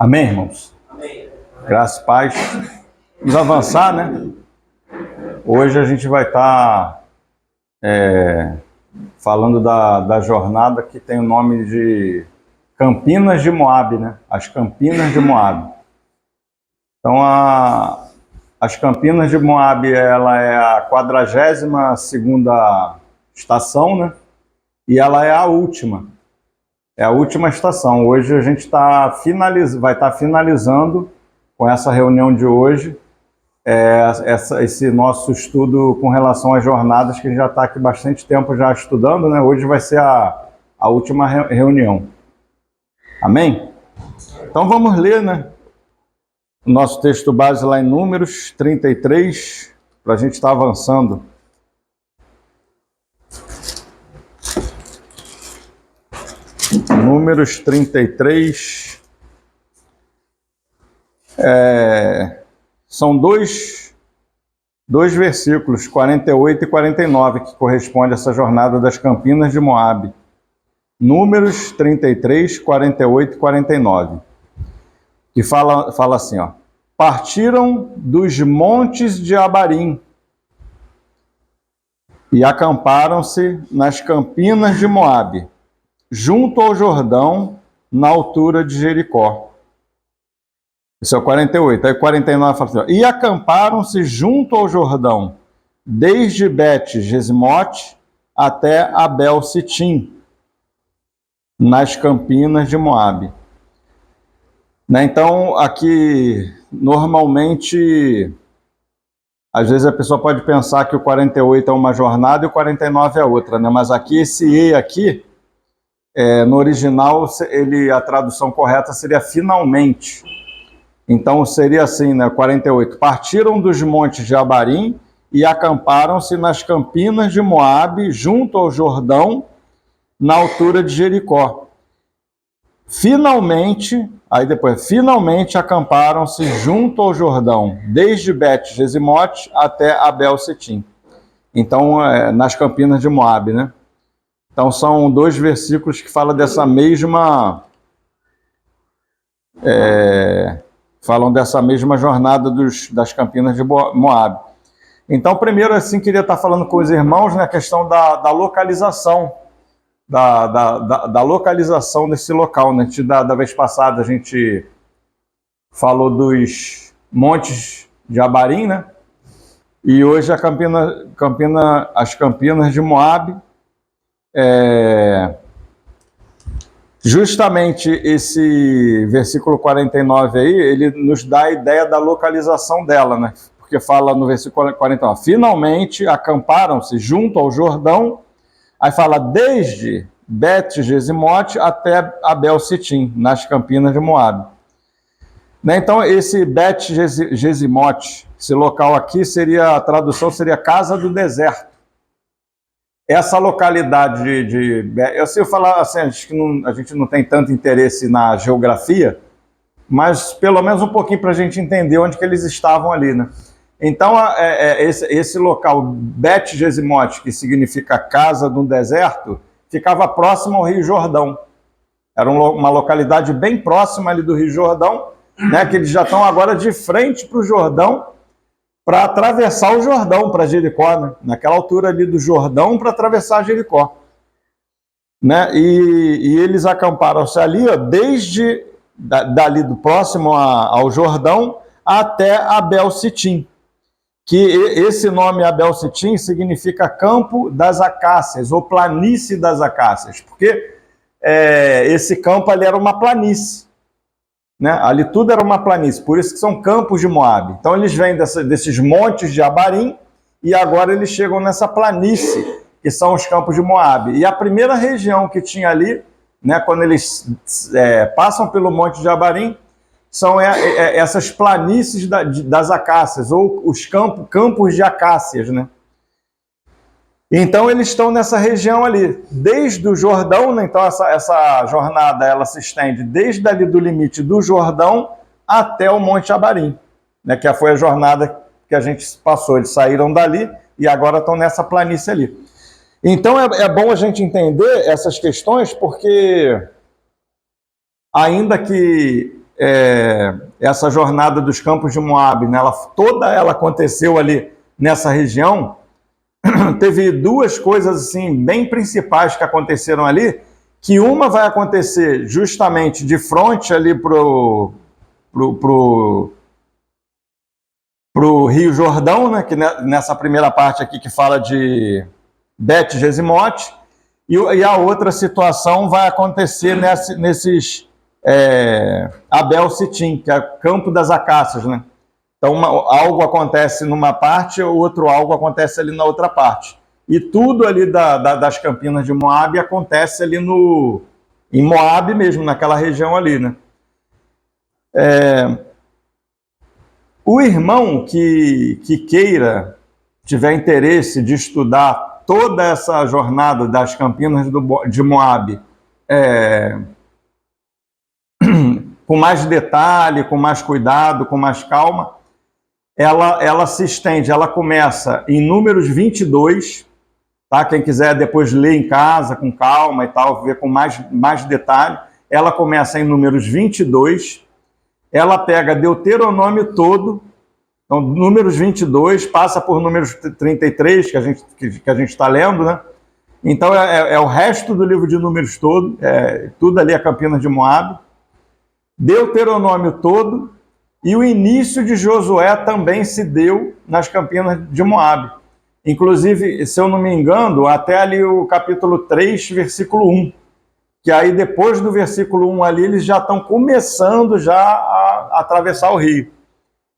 Amém, irmãos? Amém. Graças e paz. Vamos avançar, né? Hoje a gente vai estar falando da jornada que tem o nome de Campinas de Moabe, né? As Campinas de Moabe. Então, as Campinas de Moabe, ela é a 42ª estação, né? E ela é a última. É a última estação. Hoje a gente vai estar finalizando com essa reunião de hoje, esse nosso estudo com relação às jornadas, que a gente já está aqui bastante tempo já estudando, né? Hoje vai ser a última reunião. Amém? Então vamos ler, né? O nosso texto base lá em Números 33, para a gente estar avançando. Números 33, são dois versículos, 48 e 49, que correspondem a essa jornada das Campinas de Moabe. Números 33, 48 e 49, que fala assim, ó: partiram dos montes de Abarim e acamparam-se nas Campinas de Moabe, junto ao Jordão, na altura de Jericó. Esse é o 48. Aí 49 fala assim, ó: e acamparam-se junto ao Jordão, desde Bet-Jesimote até Abel-Sitim, nas Campinas de Moabe. Né? Então, aqui, normalmente, às vezes a pessoa pode pensar que o 48 é uma jornada e o 49 é outra, né? Mas aqui, esse E aqui, no original, a tradução correta seria finalmente. Então seria assim, né? 48. Partiram dos montes de Abarim e acamparam-se nas Campinas de Moabe, junto ao Jordão, na altura de Jericó. Finalmente acamparam-se junto ao Jordão, desde Bet-Jesimote até Abel-Sitim. Então, nas Campinas de Moabe, né? Então, são dois versículos que falam dessa mesma... falam dessa mesma jornada das Campinas de Moabe. Então, primeiro, assim, queria estar falando com os irmãos na questão da localização, da localização desse local, né? Da vez passada, a gente falou dos montes de Abarim, né? E hoje as Campinas de Moabe. Justamente esse versículo 49 aí, ele nos dá a ideia da localização dela, né? Porque fala no versículo 49, finalmente acamparam-se junto ao Jordão, aí fala desde Bet-Jesimote até Abel-Sitim, nas Campinas de Moabe. Né? Então, esse Bet-Jesimote, esse local aqui, a tradução seria Casa do Deserto. Essa localidade eu sei falar assim, a gente não tem tanto interesse na geografia, mas pelo menos um pouquinho para a gente entender onde que eles estavam ali, né? Então, esse local, Bet-Jesimote, que significa Casa do Deserto, ficava próximo ao Rio Jordão. Era uma localidade bem próxima ali do Rio Jordão, né? Que eles já estão agora de frente para o Jordão, para atravessar o Jordão para Jericó, né? Naquela altura ali do Jordão para atravessar Jericó. Né? E eles acamparam-se ali, ó, desde dali do próximo ao Jordão até Abel-Sitim. Que esse nome Abel-Sitim significa Campo das Acácias, ou Planície das Acácias, porque esse campo ali era uma planície. Né? Ali tudo era uma planície, por isso que são campos de Moabe. Então eles vêm desses montes de Abarim e agora eles chegam nessa planície, que são os campos de Moabe. E a primeira região que tinha ali, né, quando eles passam pelo monte de Abarim, são essas planícies das acácias, ou os campos de acácias, né? Então eles estão nessa região ali, desde o Jordão, né? Então essa jornada ela se estende desde ali do limite do Jordão até o Monte Abarim, né? Que foi a jornada que a gente passou. Eles saíram dali e agora estão nessa planície ali. Então é bom a gente entender essas questões, porque ainda que essa jornada dos campos de Moabe, né, toda ela aconteceu ali nessa região. Teve duas coisas assim bem principais que aconteceram ali, que uma vai acontecer justamente de frente ali pro Rio Jordão, né, que nessa primeira parte aqui que fala de Bet-Gesimote, e a outra situação vai acontecer nesses Abel Sitim, que é o Campo das Acácias, né? Então, algo acontece numa parte, o outro algo acontece ali na outra parte. E tudo ali das Campinas de Moabe acontece ali em Moabe mesmo, naquela região ali, né? O irmão que queira, tiver interesse de estudar toda essa jornada das Campinas de Moabe, com mais detalhe, com mais cuidado, com mais calma, ela se estende, ela começa em Números 22, tá? Quem quiser depois ler em casa, com calma e tal, ver com mais detalhe, ela começa em Números 22, ela pega Deuteronômio todo, então Números 22, passa por Números 33, que a gente está lendo, né? Então é o resto do livro de Números todo, tudo ali é Campinas de Moabe, Deuteronômio todo, e o início de Josué também se deu nas Campinas de Moabe. Inclusive, se eu não me engano, até ali o capítulo 3, versículo 1. Que aí depois do versículo 1 ali, eles já estão começando já a atravessar o rio.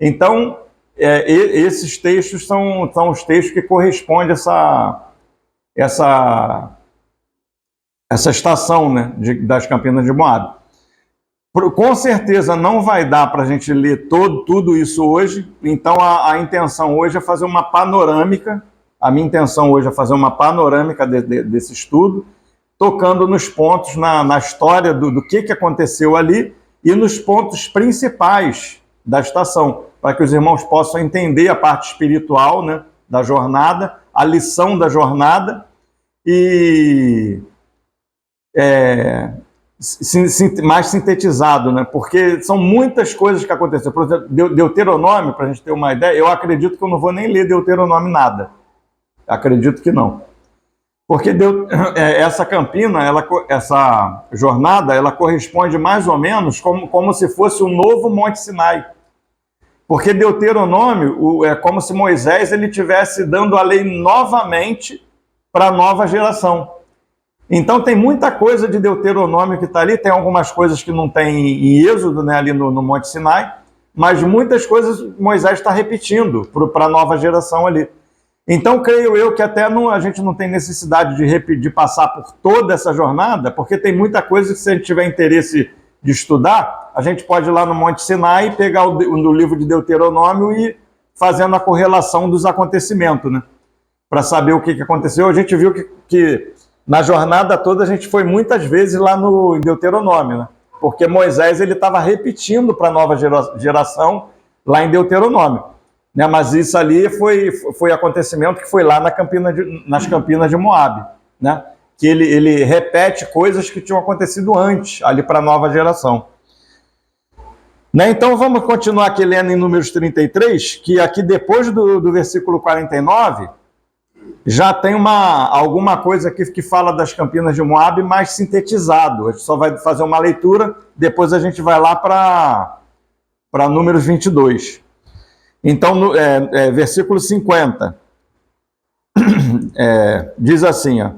Então, esses textos são os textos que correspondem a essa estação, né, das Campinas de Moabe. Com certeza não vai dar para a gente ler tudo isso hoje, então a intenção hoje é fazer uma panorâmica, a minha intenção hoje é fazer uma panorâmica desse estudo, tocando nos pontos, na história do que aconteceu ali e nos pontos principais da estação, para que os irmãos possam entender a parte espiritual, né, da jornada, a lição da jornada e mais sintetizado, né? Porque são muitas coisas que aconteceram. Por exemplo, Deuteronômio, para a gente ter uma ideia, eu acredito que eu não vou nem ler Deuteronômio nada. Acredito que não. Porque essa campina, essa jornada, ela corresponde mais ou menos como se fosse um novo Monte Sinai. Porque Deuteronômio é como se Moisés ele estivesse dando a lei novamente para a nova geração. Então tem muita coisa de Deuteronômio que está ali, tem algumas coisas que não tem em Êxodo, né, ali no Monte Sinai, mas muitas coisas Moisés está repetindo para a nova geração ali. Então creio eu que até a gente não tem necessidade de passar por toda essa jornada, porque tem muita coisa que se a gente tiver interesse de estudar, a gente pode ir lá no Monte Sinai e pegar o livro de Deuteronômio e fazendo a correlação dos acontecimentos, né, para saber o que aconteceu. A gente viu que na jornada toda a gente foi muitas vezes lá em Deuteronômio, né? Porque Moisés ele estava repetindo para a nova geração lá em Deuteronômio, né? Mas isso ali foi acontecimento que foi lá nas Campinas de Moabe, né? Que ele repete coisas que tinham acontecido antes, ali para a nova geração. Né? Então vamos continuar aqui lendo em Números 33, que aqui depois do versículo 49... já tem alguma coisa aqui que fala das Campinas de Moabe mais sintetizado. A gente só vai fazer uma leitura, depois a gente vai lá para Números 22. Então, versículo 50, diz assim, ó,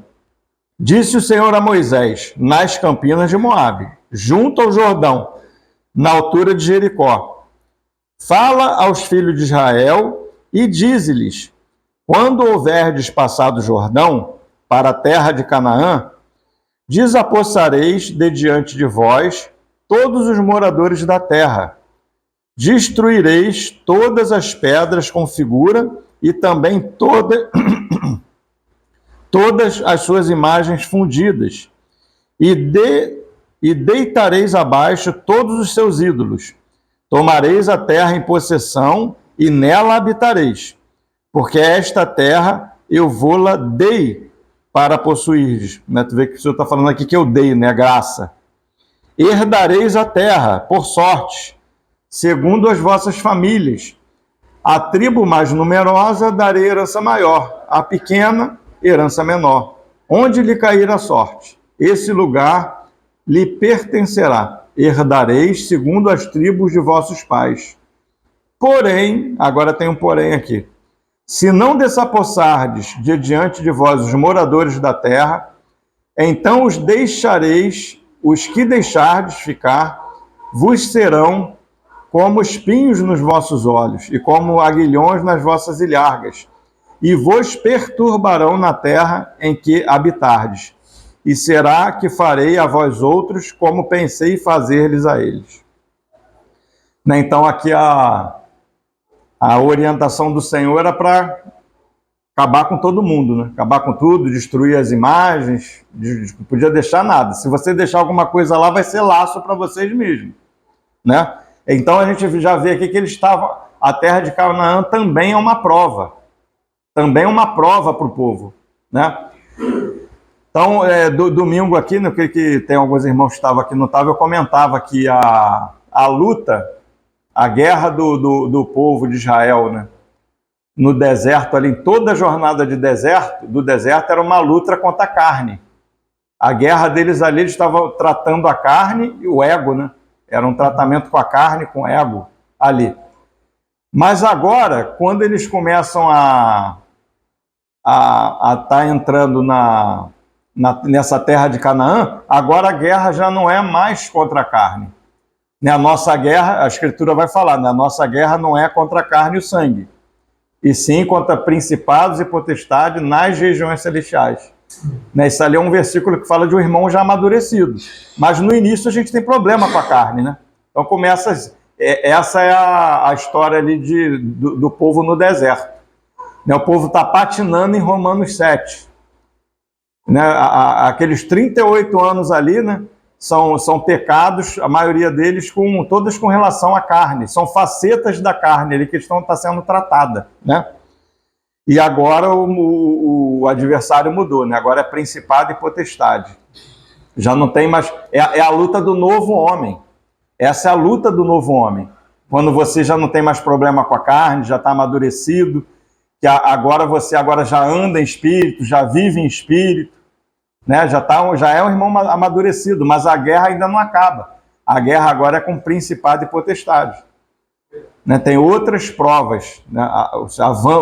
disse o Senhor a Moisés, nas Campinas de Moabe, junto ao Jordão, na altura de Jericó, fala aos filhos de Israel e dize-lhes, quando houverdes passado o Jordão para a terra de Canaã, desapossareis de diante de vós todos os moradores da terra. Destruireis todas as pedras com figura e também todas as suas imagens fundidas. E deitareis abaixo todos os seus ídolos. Tomareis a terra em possessão e nela habitareis. Porque esta terra eu vou-la dei para possuir. Né? Tu vê que o Senhor está falando aqui que eu dei, né? Graça. herdareis a terra, por sorte, segundo as vossas famílias. A tribo mais numerosa darei herança maior, a pequena, herança menor. Onde lhe cair a sorte, esse lugar lhe pertencerá. Herdareis segundo as tribos de vossos pais. Porém, agora tem um porém aqui. Se não desapossardes de diante de vós os moradores da terra, então os deixareis, os que deixardes ficar, vos serão como espinhos nos vossos olhos e como aguilhões nas vossas ilhargas, e vos perturbarão na terra em que habitardes. E será que farei a vós outros como pensei fazer-lhes a eles. Então aqui a orientação do Senhor era para acabar com todo mundo, né? Acabar com tudo, destruir as imagens, não podia deixar nada. Se você deixar alguma coisa lá, vai ser laço para vocês mesmos, né? Então a gente já vê aqui que eles estavam, a terra de Canaã também é uma prova. Também é uma prova para o povo, né? Então, domingo aqui, no que tem alguns irmãos que estavam aqui, não estavam, eu comentava que a luta, a guerra do povo de Israel, né? No deserto, ali, em toda a jornada do deserto era uma luta contra a carne. A guerra deles ali, eles estavam tratando a carne e o ego, né? Era um tratamento com a carne, com o ego ali. Mas agora, quando eles começam a estar entrando nessa terra de Canaã, agora a guerra já não é mais contra a carne. A nossa guerra, a Escritura vai falar, a nossa guerra não é contra a carne e o sangue, e sim contra principados e potestades nas regiões celestiais. Isso ali é um versículo que fala de um irmão já amadurecido. Mas no início a gente tem problema com a carne, né? Então começa... Essa é a história ali do povo no deserto. O povo está patinando em Romanos 7. Aqueles 38 anos ali, né? São pecados, a maioria deles todos com relação à carne. São facetas da carne ali que está sendo tratada, né? E agora o adversário mudou, né? Agora é principado e potestade. Já não tem mais... É a luta do novo homem. Essa é a luta do novo homem. Quando você já não tem mais problema com a carne, já está amadurecido, que você já anda em espírito, já vive em espírito, né? Já é um irmão amadurecido, mas a guerra ainda não acaba. A guerra agora é com principado e potestade. Né? Tem outras provas, né? O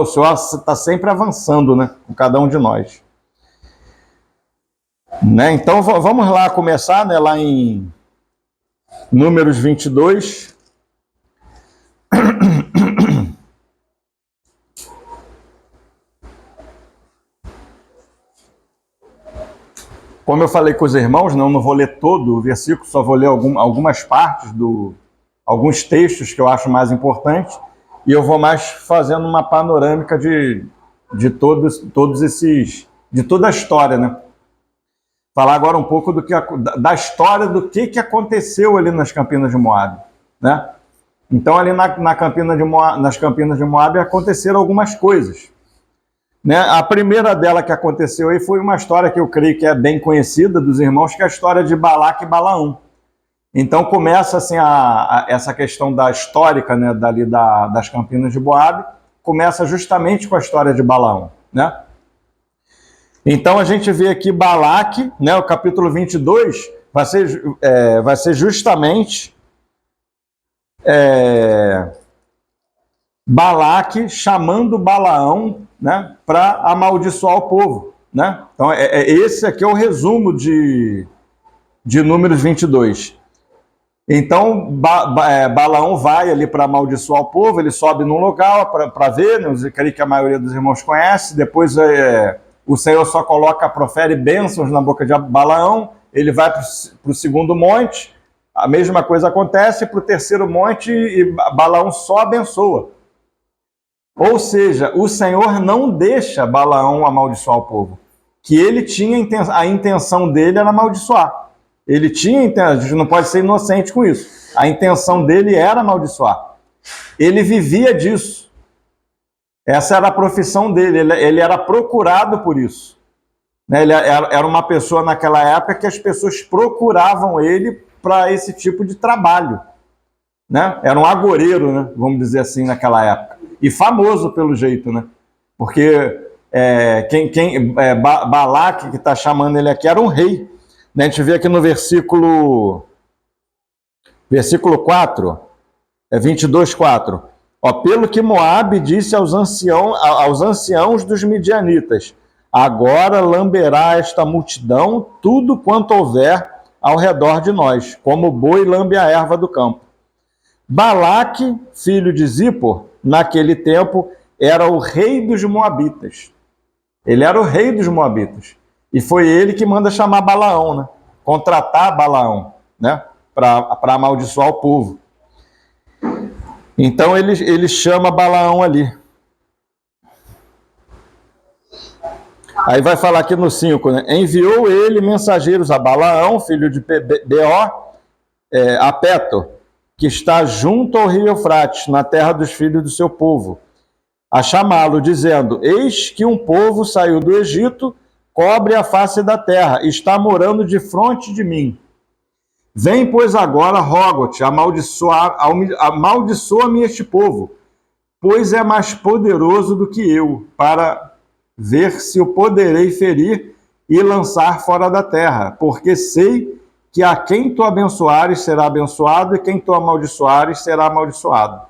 Senhor está sempre avançando, né? Com cada um de nós. Né? Então vamos lá começar, né? Lá em Números 22. Como eu falei com os irmãos, não vou ler todo o versículo, só vou ler algumas partes, alguns textos que eu acho mais importantes, e eu vou mais fazendo uma panorâmica de todos esses, de toda a história, né? Falar agora um pouco da história do que aconteceu ali nas Campinas de Moabe, né? Então ali nas Campinas de Moabe aconteceram algumas coisas. Né? A primeira dela que aconteceu aí foi uma história que eu creio que é bem conhecida dos irmãos, que é a história de Balaque e Balaão. Então começa assim essa questão da histórica, né, das Campinas de Moabe, começa justamente com a história de Balaão, né? Então a gente vê aqui Balaque, né, o capítulo 22, vai ser justamente Balaque chamando Balaão, né, para amaldiçoar o povo, né? Então esse aqui é o resumo de Números 22. Então Balaão vai ali para amaldiçoar o povo, ele sobe num local para ver, né? Eu creio que a maioria dos irmãos conhece. Depois o Senhor só profere bênçãos na boca de Balaão, ele vai para o segundo monte, a mesma coisa acontece para o terceiro monte e Balaão só abençoa. Ou seja, o Senhor não deixa Balaão amaldiçoar o povo. Que ele tinha a intenção dele era amaldiçoar. Ele tinha, a gente não pode ser inocente com isso. A intenção dele era amaldiçoar. Ele vivia disso. Essa era a profissão dele. Ele era procurado por isso. Ele era uma pessoa naquela época que as pessoas procuravam ele para esse tipo de trabalho, né? Era um agoureiro, né? Vamos dizer assim, naquela época. E famoso pelo jeito, né? Porque Balaque, que está chamando ele aqui, era um rei. A gente vê aqui no versículo 4, 22:4. Ó, pelo que Moabe disse aos anciãos dos midianitas: agora lamberá esta multidão tudo quanto houver ao redor de nós, como o boi lambe a erva do campo. Balaque, filho de Zippor, naquele tempo, era o rei dos Moabitas. Ele era o rei dos Moabitas. E foi ele que manda chamar Balaão, né? Contratar Balaão, né? Para amaldiçoar o povo. Então ele chama Balaão ali. Aí vai falar aqui no 5, né? Enviou ele mensageiros a Balaão, filho de Beor, a Petor, que está junto ao rio Eufrates, na terra dos filhos do seu povo, a chamá-lo, dizendo: eis que um povo saiu do Egito, cobre a face da terra, está morando defronte de mim. Vem, pois, agora, rogo-te, amaldiçoa-me este povo, pois é mais poderoso do que eu, para ver se o poderei ferir e lançar fora da terra, porque sei que a quem tu abençoares será abençoado, e quem tu amaldiçoares será amaldiçoado.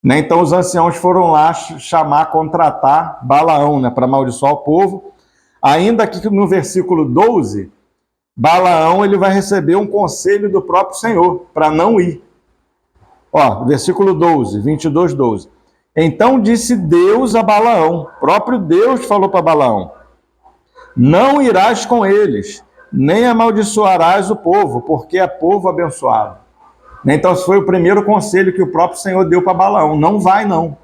Né? Então os anciãos foram lá contratar Balaão, né, para amaldiçoar o povo. Ainda que no versículo 12, Balaão ele vai receber um conselho do próprio Senhor para não ir. Ó, versículo 12, 22:12. Então disse Deus a Balaão, próprio Deus falou para Balaão: não irás com eles, nem amaldiçoarás o povo, porque é povo abençoado. Então esse foi o primeiro conselho que o próprio Senhor deu para Balaão: não vai não.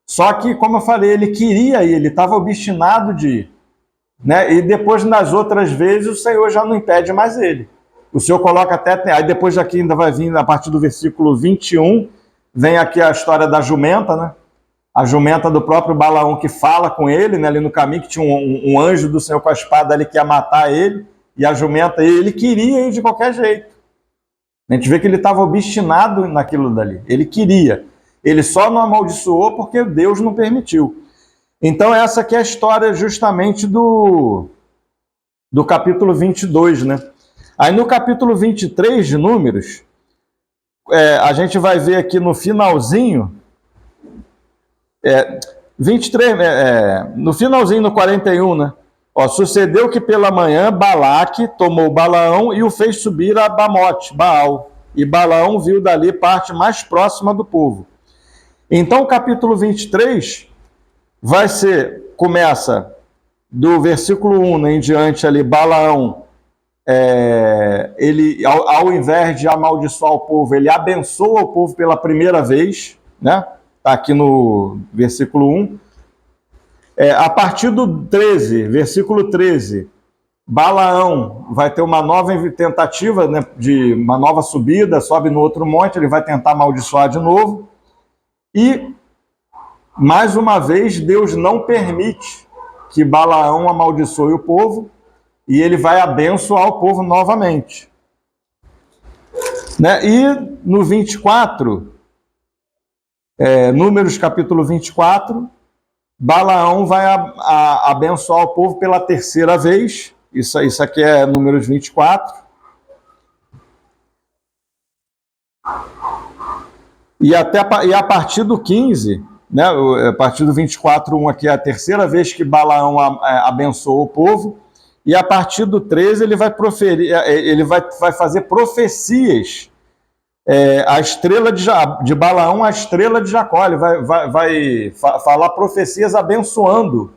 Só que, como eu falei, ele queria ir, ele estava obstinado de ir. Né? E depois, nas outras vezes, o Senhor já não impede mais ele. O Senhor coloca até... Aí depois aqui ainda vai vir, a partir do versículo 21, vem aqui a história da jumenta, né? A jumenta do próprio Balaão que fala com ele, né? Ali no caminho, que tinha um anjo do Senhor com a espada ali que ia matar ele, e a jumenta, ele queria ir de qualquer jeito. A gente vê que ele estava obstinado naquilo dali. Ele queria. Ele só não amaldiçoou porque Deus não permitiu. Então essa aqui é a história justamente do capítulo 22, né? Aí no capítulo 23 de Números, a gente vai ver aqui no finalzinho, 23, no finalzinho, no 41, né? Ó, sucedeu que pela manhã Balaque tomou Balaão e o fez subir a Bamote, Baal. E Balaão viu dali parte mais próxima do povo. Então o capítulo 23 começa do versículo 1, né, em diante ali. Balaão, ele, ao invés de amaldiçoar o povo, ele abençoa o povo pela primeira vez, né? Está aqui no versículo 1. A partir do 13, versículo 13, Balaão vai ter uma nova tentativa, né, de uma nova subida, sobe no outro monte, ele vai tentar amaldiçoar de novo. E, mais uma vez, Deus não permite que Balaão amaldiçoe o povo, e ele vai abençoar o povo novamente. Né? E no 24, Números capítulo 24, Balaão vai abençoar o povo pela terceira vez. Isso aqui é Números 24. E a partir do 15, né, a partir do 24:1 aqui é a terceira vez que Balaão abençoou o povo. E a partir do 13 ele vai fazer profecias. A estrela de Balaão, a estrela de Jacó. Ele vai falar profecias abençoando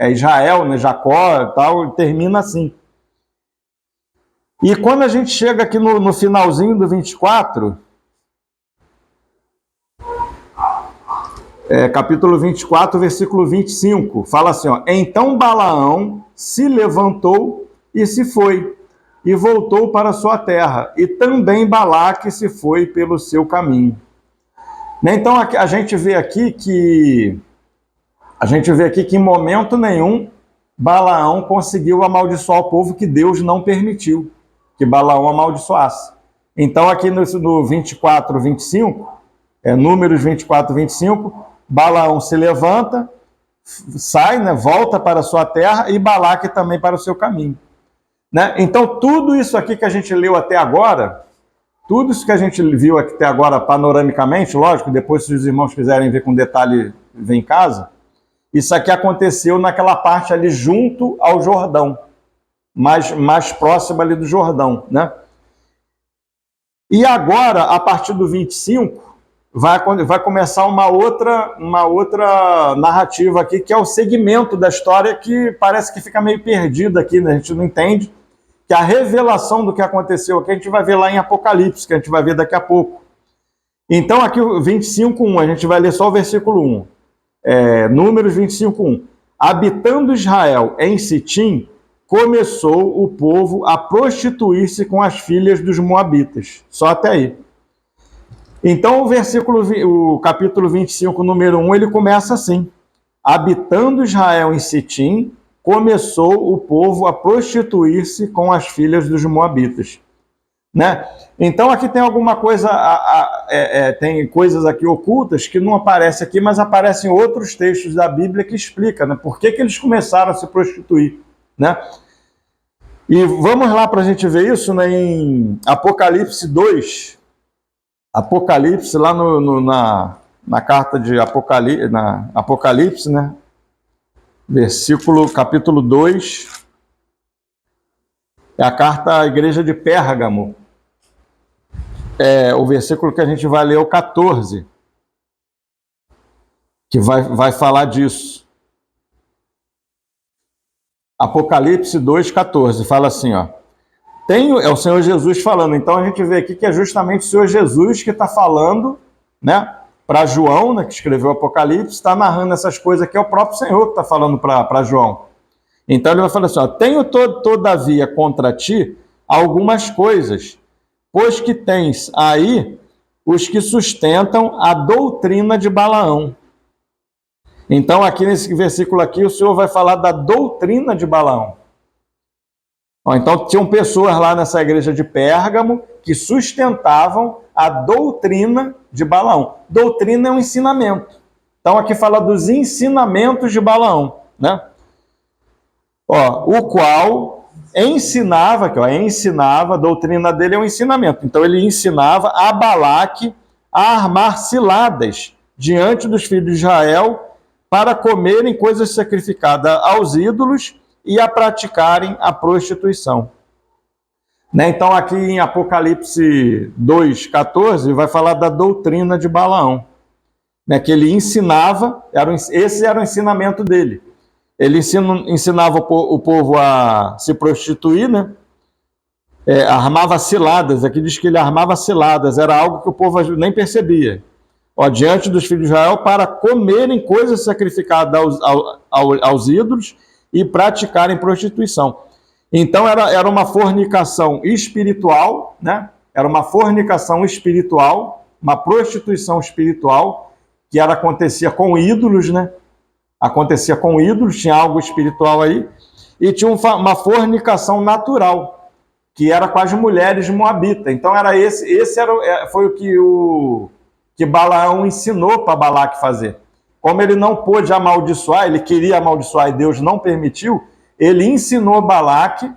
Israel, né, Jacó e tal, e termina assim. E quando a gente chega aqui no finalzinho do 24, capítulo 24, versículo 25, fala assim, ó: então Balaão se levantou e se foi, e voltou para sua terra, e também Balaque se foi pelo seu caminho. Então a gente vê aqui que em momento nenhum Balaão conseguiu amaldiçoar o povo, que Deus não permitiu que Balaão amaldiçoasse. Então, aqui no 24, 25, Números 24, 25, Balaão se levanta, sai, né, volta para a sua terra, e Balaque também para o seu caminho. Né? Então, tudo isso aqui que a gente leu até agora, tudo isso que a gente viu até agora panoramicamente, lógico, depois se os irmãos quiserem ver com detalhe, vem em casa, isso aqui aconteceu naquela parte ali junto ao Jordão, mais próxima ali do Jordão, né? E agora, a partir do 25, vai começar uma outra narrativa aqui, que é o segmento da história que parece que fica meio perdido aqui, né? A gente não entende, que a revelação do que aconteceu aqui a gente vai ver lá em Apocalipse, que a gente vai ver daqui a pouco. Então, aqui o 25:1, a gente vai ler só o versículo 1. Números 25:1. Habitando Israel em Sitim, começou o povo a prostituir-se com as filhas dos moabitas. Só até aí. Então, o capítulo 25, número 1, ele começa assim. Habitando Israel em Sitim, começou o povo a prostituir-se com as filhas dos moabitas. Né? Então, aqui tem alguma coisa, tem coisas aqui ocultas que não aparecem aqui, mas aparecem em outros textos da Bíblia que explicam, né, por que eles começaram a se prostituir. Né? E vamos lá para a gente ver isso, né, em Apocalipse 2. Apocalipse, lá na carta de Apocalipse, né? Capítulo 2, é a carta à igreja de Pérgamo. O versículo que a gente vai ler é o 14, que vai falar disso. Apocalipse 2, 14, fala assim, ó. É o Senhor Jesus falando. Então a gente vê aqui que é justamente o Senhor Jesus que está falando, né, para João, né, que escreveu o Apocalipse, está narrando essas coisas aqui, é o próprio Senhor que está falando para João. Então ele vai falar assim, ó, tenho todavia contra ti algumas coisas, pois que tens aí os que sustentam a doutrina de Balaão. Então aqui nesse versículo aqui o Senhor vai falar da doutrina de Balaão. Então, tinham pessoas lá nessa igreja de Pérgamo que sustentavam a doutrina de Balaão. Doutrina é um ensinamento. Então, aqui fala dos ensinamentos de Balaão, né? O qual ensinava, a doutrina dele é um ensinamento. Então, ele ensinava a Balaque a armar ciladas diante dos filhos de Israel para comerem coisas sacrificadas aos ídolos e a praticarem a prostituição. Né? Então, aqui em Apocalipse 2, 14, vai falar da doutrina de Balaão, né? Que ele ensinava, esse era o ensinamento dele. Ele ensinava o povo a se prostituir, né? Armava ciladas, aqui diz que ele armava ciladas, era algo que o povo nem percebia. Diante dos filhos de Israel, para comerem coisas sacrificadas aos ídolos e praticarem prostituição. Então era uma fornicação espiritual, né? Era uma fornicação espiritual, uma prostituição espiritual, que acontecia com ídolos, né? Acontecia com ídolos, tinha algo espiritual aí, e tinha uma fornicação natural, que era com as mulheres moabitas. Então foi o que Balaão ensinou para Balaque fazer. Como ele não pôde amaldiçoar, ele queria amaldiçoar e Deus não permitiu, ele ensinou Balaque,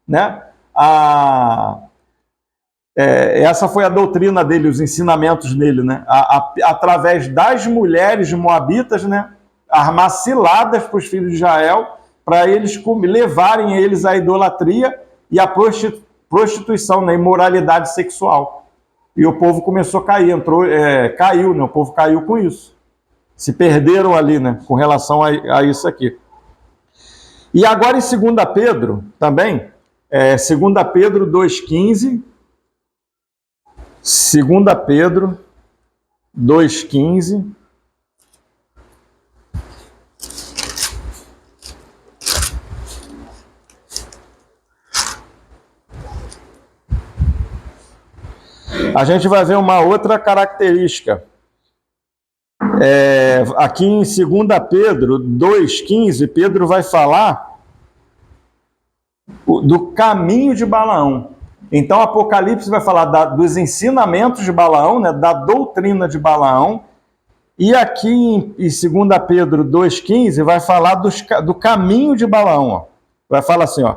né, essa foi a doutrina dele, os ensinamentos dele, né, através das mulheres moabitas, né, armar ciladas para os filhos de Israel, para eles levarem eles à idolatria e à prostituição, na imoralidade sexual. E o povo começou a cair, caiu, né, o povo caiu com isso. Se perderam ali, né, com relação a isso aqui. E agora em 2 Pedro, também, 2 Pedro 2,15, 2 Pedro 2,15, a gente vai ver uma outra característica. Aqui em 2 Pedro 2,15, Pedro vai falar do caminho de Balaão. Então, Apocalipse vai falar dos ensinamentos de Balaão, né, da doutrina de Balaão, e aqui em 2 Pedro 2,15 vai falar do caminho de Balaão. Ó. Vai falar assim, ó,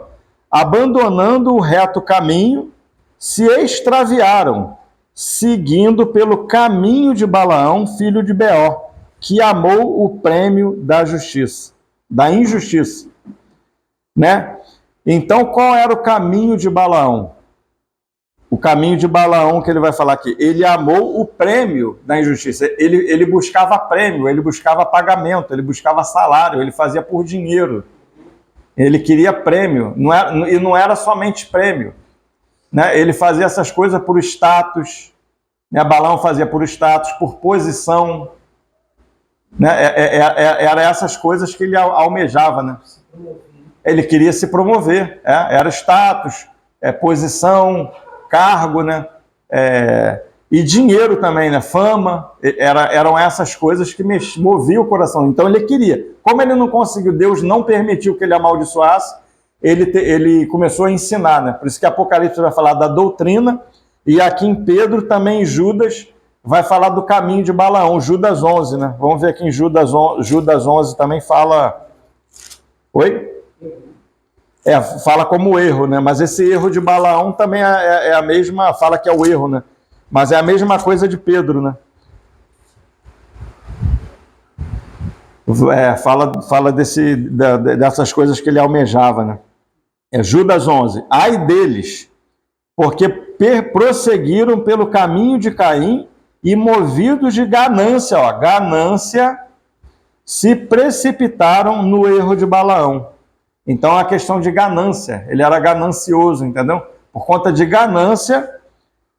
abandonando o reto caminho, se extraviaram, seguindo pelo caminho de Balaão, filho de Beor, que amou o prêmio da justiça, da injustiça. Né? Então, qual era o caminho de Balaão? O caminho de Balaão que ele vai falar aqui, ele amou o prêmio da injustiça, ele buscava prêmio, ele buscava pagamento, ele buscava salário, ele fazia por dinheiro, ele queria prêmio, e não era somente prêmio, né? Ele fazia essas coisas por status, né? Balaão fazia por status, por posição, né? Era essas coisas que ele almejava, né? Ele queria se promover, era status, posição, cargo, né? E dinheiro também, né? Fama, eram essas coisas que moviam o coração. Então ele queria. Como ele não conseguiu, Deus não permitiu que ele amaldiçoasse, ele começou a ensinar, né? Por isso que Apocalipse vai falar da doutrina, e aqui em Pedro, também em Judas, vai falar do caminho de Balaão, Judas 11, né? Vamos ver aqui em Judas 11 também fala... Oi? Fala como erro, né? Mas esse erro de Balaão também é a mesma, fala que é o erro, né? Mas é a mesma coisa de Pedro, né? Fala dessas coisas que ele almejava, né? Judas 11. Ai deles, porque prosseguiram pelo caminho de Caim e movidos de ganância, ó, ganância, se precipitaram no erro de Balaão. Então, a questão de ganância, ele era ganancioso, entendeu? Por conta de ganância,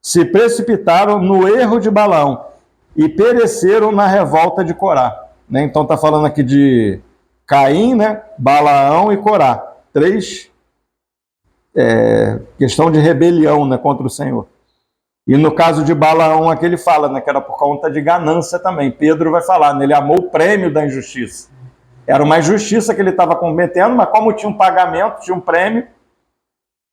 se precipitaram no erro de Balaão e pereceram na revolta de Corá. Né? Então, está falando aqui de Caim, né? Balaão e Corá. 3, questão de rebelião, né, contra o Senhor. E no caso de Balaão, aqui ele fala, né, que era por conta de ganância também. Pedro vai falar, né, ele amou o prêmio da injustiça. Era uma injustiça que ele estava cometendo, mas como tinha um pagamento, tinha um prêmio,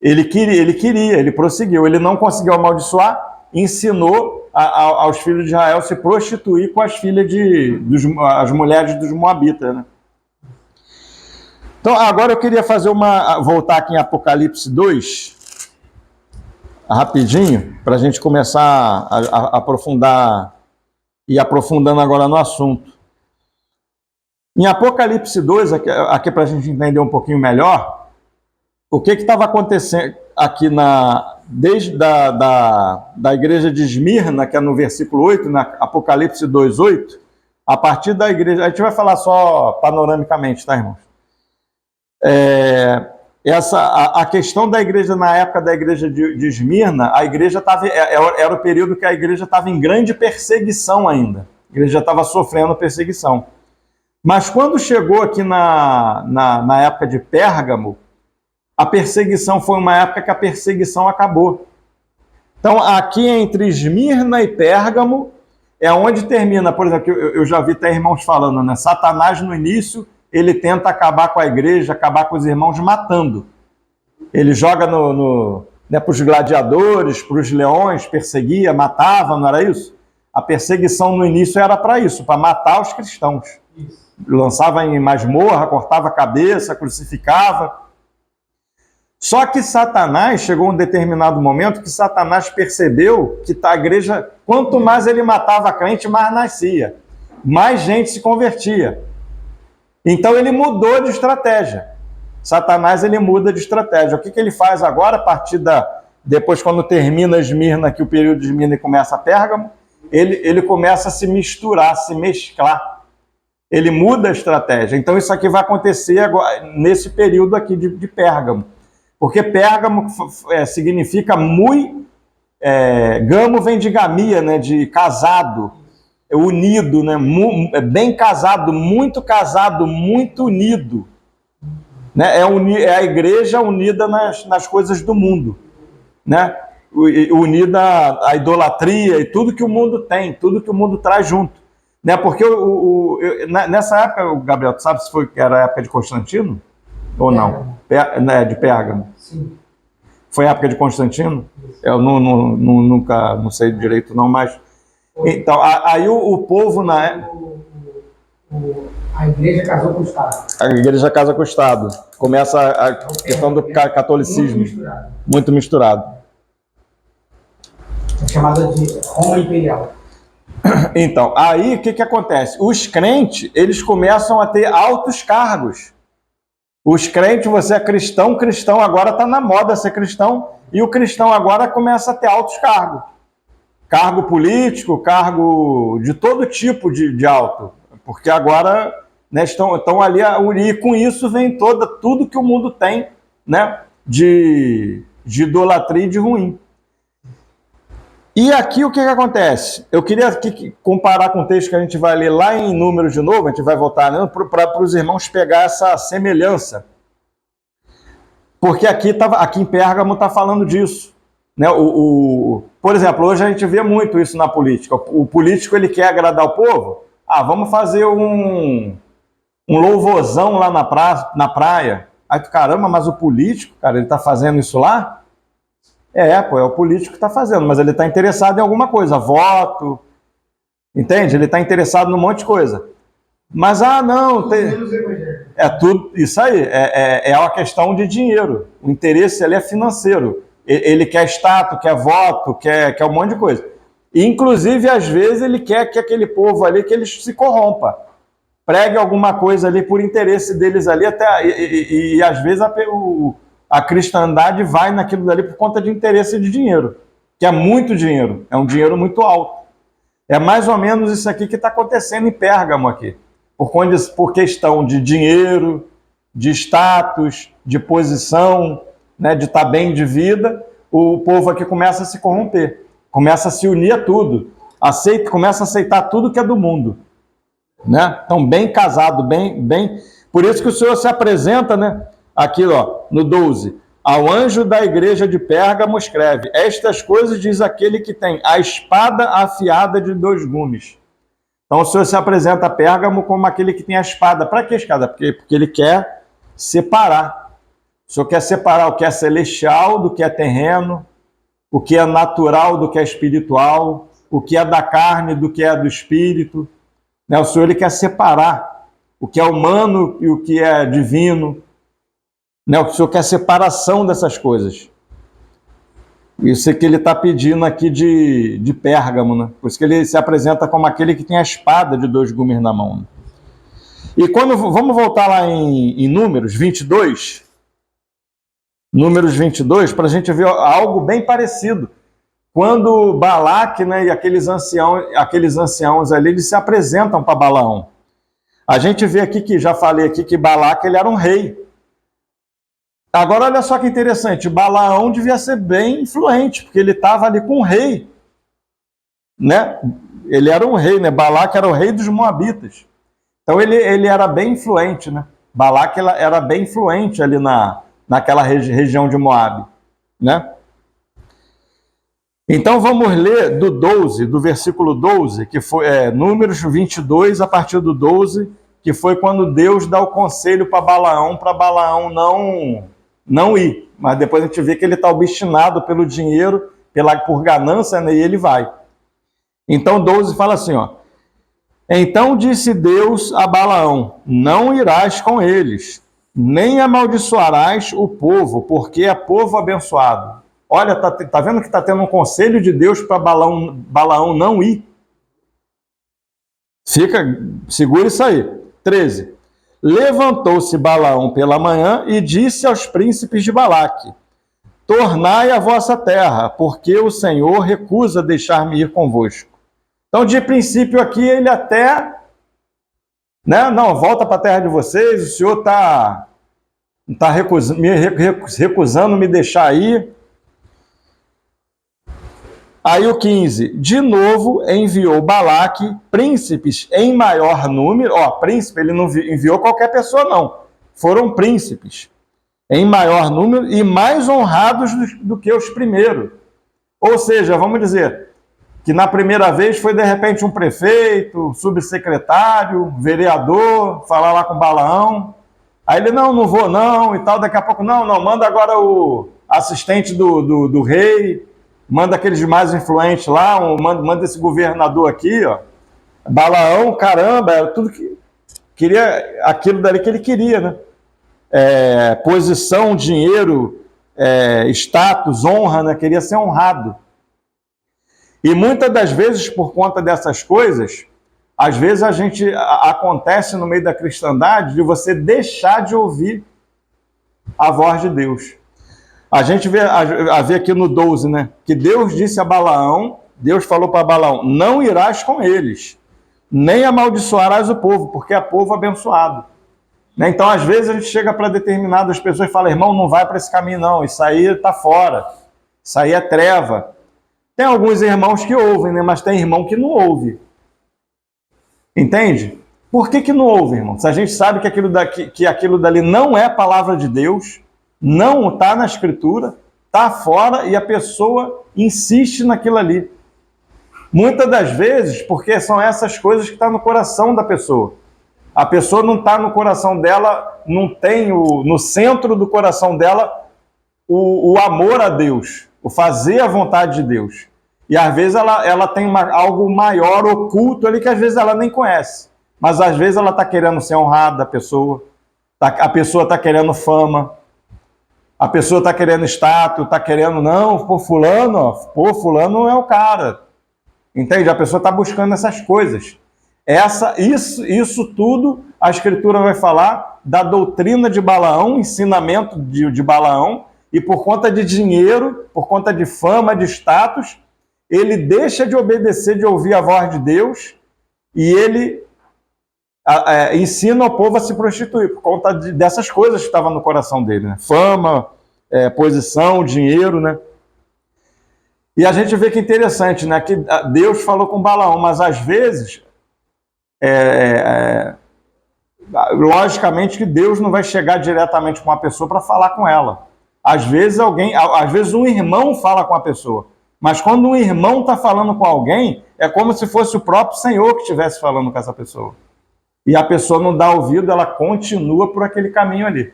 ele prosseguiu. Ele não conseguiu amaldiçoar, ensinou aos filhos de Israel se prostituir com as filhas as mulheres dos Moabitas. Né? Então, agora eu queria voltar aqui em Apocalipse 2, rapidinho, para a gente começar a aprofundar, e aprofundando agora no assunto. Em Apocalipse 2, aqui para a gente entender um pouquinho melhor, o que estava acontecendo aqui desde da igreja de Esmirna, que é no versículo 8, na Apocalipse 2:8, a partir da igreja, a gente vai falar só panoramicamente, tá, irmãos? A questão da igreja, na época da igreja de Esmirna, a igreja era o período que a igreja estava em grande perseguição ainda. A igreja estava sofrendo perseguição. Mas quando chegou aqui na época de Pérgamo, a perseguição foi uma época que a perseguição acabou. Então, aqui entre Esmirna e Pérgamo, é onde termina, por exemplo, eu já vi até irmãos falando, né? Satanás no início, ele tenta acabar com a igreja, acabar com os irmãos matando. Ele joga para os gladiadores, para os leões, perseguia, matava, não era isso? A perseguição no início era para isso, para matar os cristãos. Isso. Lançava em masmorra, cortava a cabeça, crucificava. Só que Satanás, chegou um determinado momento que Satanás percebeu que a igreja, quanto mais ele matava a crente, mais nascia. Mais gente se convertia. Então ele mudou de estratégia. Satanás, ele muda de estratégia. O que ele faz agora, a partir depois quando termina Esmirna, que o período de Esmirna começa a Pérgamo, ele começa a se misturar, se mesclar. Ele muda a estratégia. Então isso aqui vai acontecer agora, nesse período aqui de Pérgamo. Porque Pérgamo significa gamo vem de gamia, né, de casado, unido, né, bem casado, muito unido. Né, é a igreja unida nas coisas do mundo. Né, unida à idolatria e tudo que o mundo tem, tudo que o mundo traz junto. Né, porque nessa época, Gabriel, tu sabe se era a época de Constantino? Ou não? De Pérgamo. Sim. Foi a época de Constantino? Eu nunca, não sei direito não, mas... Então, aí o povo na... A igreja casou com o Estado. A igreja casa com o Estado. Começa a questão do catolicismo. Muito misturado. É chamada de Roma Imperial. Então, aí o que acontece? Os crentes, eles começam a ter altos cargos. Os crentes, você é cristão, cristão agora está na moda ser cristão, e o cristão agora começa a ter altos cargos. Cargo político, cargo de todo tipo de alto. Porque agora, né, estão ali, e com isso vem tudo que o mundo tem, né, de idolatria e de ruim. E aqui o que acontece? Eu queria aqui comparar com o texto que a gente vai ler lá em Números de novo, a gente vai voltar, né, para os irmãos pegar essa semelhança. Porque aqui em Pérgamo está falando disso. Né? Por exemplo, hoje a gente vê muito isso na política. O político ele quer agradar o povo. Vamos fazer um louvorzão lá na praia. Aí tu, caramba, mas o político, cara, ele está fazendo isso lá? É o político que está fazendo, mas ele está interessado em alguma coisa, voto, entende? Ele está interessado num monte de coisa. Mas, não, é tudo isso aí, é uma questão de dinheiro. O interesse ali é financeiro. Ele quer status, quer voto, quer um monte de coisa. E, inclusive, às vezes, ele quer que aquele povo ali, que eles se corrompa. Pregue alguma coisa ali por interesse deles ali, e às vezes a cristandade vai naquilo dali por conta de interesse de dinheiro, que é muito dinheiro, é um dinheiro muito alto. É mais ou menos isso aqui que está acontecendo em Pérgamo aqui. Por questão de dinheiro, de status, de posição, né, de estar bem de vida, o povo aqui começa a se corromper, começa a se unir a tudo, começa a aceitar tudo que é do mundo. Né? Então, bem casado, bem... Por isso que o Senhor se apresenta, né? Aqui, ó, no 12. Ao anjo da igreja de Pérgamo escreve: estas coisas diz aquele que tem a espada afiada de 2 gumes. Então, o Senhor se apresenta a Pérgamo como aquele que tem a espada. Para que espada? Porque ele quer separar. O Senhor quer separar o que é celestial do que é terreno, o que é natural do que é espiritual, o que é da carne do que é do espírito. O Senhor ele quer separar o que é humano e o que é divino. O Senhor quer separação dessas coisas. Isso é que ele está pedindo aqui de Pérgamo. Né? Por isso que ele se apresenta como aquele que tem a espada de 2 gumes na mão. Né? E vamos voltar lá em Números 22. Números 22, para a gente ver algo bem parecido. Quando Balaque, né, e aqueles anciãos ali, eles se apresentam para Balaão. A gente vê aqui que, já falei aqui, que Balaque ele era um rei. Agora, olha só que interessante, Balaão devia ser bem influente, porque ele estava ali com o rei. Né? Ele era um rei, né? Balaque era o rei dos Moabitas. Então, ele era bem influente, né? Balaque era bem influente ali naquela região de Moabe, né? Então vamos ler do versículo 12, que foi Números 22, a partir do 12, que foi quando Deus dá o conselho para Balaão não ir. Mas depois a gente vê que ele está obstinado pelo dinheiro, por ganância, né, e ele vai. Então 12 fala assim, ó: então disse Deus a Balaão: não irás com eles, nem amaldiçoarás o povo, porque é povo abençoado. Olha, tá vendo que está tendo um conselho de Deus para Balaão não ir? Segura isso aí. 13. Levantou-se Balaão pela manhã e disse aos príncipes de Balaque: tornai a vossa terra, porque o Senhor recusa deixar-me ir convosco. Então, de princípio aqui, ele até... né, não, volta para a terra de vocês, o Senhor está recusando me deixar ir. Aí o 15, de novo enviou Balaque príncipes em maior número. Príncipe, ele não enviou qualquer pessoa, não. Foram príncipes em maior número e mais honrados do que os primeiros. Ou seja, vamos dizer que na primeira vez foi de repente um prefeito, subsecretário, vereador, falar lá com Balaão. Aí ele, não vou não, e tal, daqui a pouco, não, manda agora assistente do rei, manda aqueles mais influentes lá, manda esse governador aqui, ó. Balaão, caramba, era tudo que queria, aquilo dali que ele queria, né? Posição, dinheiro, status, honra, né? Queria ser honrado. E muitas das vezes, por conta dessas coisas, às vezes acontece no meio da cristandade de você deixar de ouvir a voz de Deus. A gente vê aqui no 12, né? Que Deus disse a Balaão, Deus falou para Balaão, não irás com eles, nem amaldiçoarás o povo, porque é povo abençoado. Né? Então, às vezes, a gente chega para determinadas pessoas e fala, irmão, não vai para esse caminho não, isso aí está fora, isso aí é treva. Tem alguns irmãos que ouvem, né? Mas tem irmão que não ouve. Entende? Por que não ouve, irmão? Se a gente sabe que aquilo dali não é palavra de Deus, não está na Escritura, está fora e a pessoa insiste naquilo ali. Muitas das vezes, porque são essas coisas que estão no coração da pessoa. A pessoa não está no coração dela, não tem no centro do coração dela o amor a Deus, o fazer a vontade de Deus. E às vezes ela tem algo maior, oculto ali, que às vezes ela nem conhece. Mas às vezes ela está querendo ser honrada, a pessoa está querendo fama, a pessoa está querendo status, está querendo, não, fulano é o cara. Entende? A pessoa está buscando essas coisas. Isso tudo a Escritura vai falar da doutrina de Balaão, ensinamento de Balaão, e por conta de dinheiro, por conta de fama, de status, ele deixa de obedecer, de ouvir a voz de Deus, e ele ensina o povo a se prostituir, por conta dessas coisas que estavam no coração dele, né? Fama, posição, dinheiro, né? E a gente vê que é interessante, né? Que Deus falou com Balaão, mas às vezes, logicamente que Deus não vai chegar diretamente com uma pessoa para falar com ela. Às vezes um irmão fala com a pessoa, mas quando um irmão está falando com alguém, é como se fosse o próprio Senhor que estivesse falando com essa pessoa. E a pessoa não dá ouvido, ela continua por aquele caminho ali.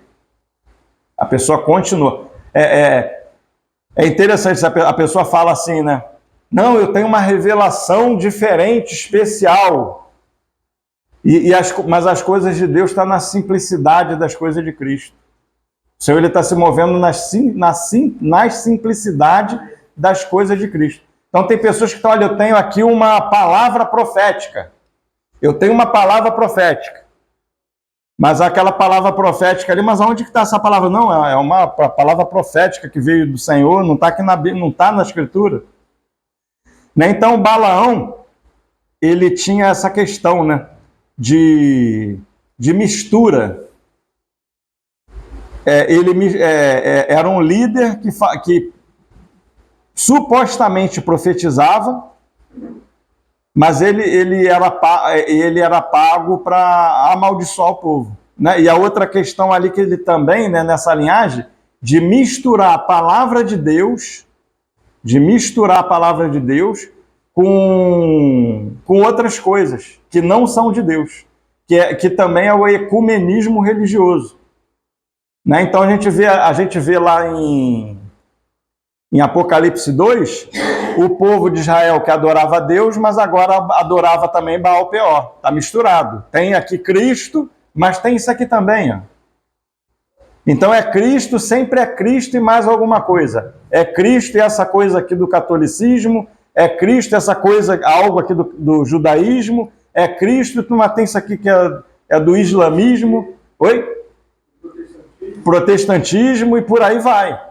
A pessoa continua. É interessante, a pessoa fala assim, né? Não, eu tenho uma revelação diferente, especial. Mas as coisas de Deus estão na simplicidade das coisas de Cristo. O Senhor está se movendo na simplicidade das coisas de Cristo. Então tem pessoas que estão, olha, eu tenho aqui uma palavra profética. Eu tenho uma palavra profética. Mas aquela palavra profética ali, mas aonde que está essa palavra? Não, é uma palavra profética que veio do Senhor, não está aqui não está na Escritura. Né? Então Balaão, ele tinha essa questão, né, de mistura. Ele era um líder que supostamente profetizava, mas ele era pago para amaldiçoar o povo. Né? E a outra questão ali que ele também, né, nessa linhagem, de misturar a palavra de Deus com outras coisas que não são de Deus, que também é o ecumenismo religioso. Né? Então a gente vê lá em Apocalipse 2, o povo de Israel que adorava a Deus, mas agora adorava também Baal Peor. Está misturado. Tem aqui Cristo, mas tem isso aqui também. Ó. Então é Cristo, sempre é Cristo e mais alguma coisa. É Cristo e essa coisa aqui do catolicismo, é Cristo essa coisa, algo aqui do judaísmo, é Cristo, mas tem isso aqui que é do islamismo. Oi? Protestantismo e por aí vai.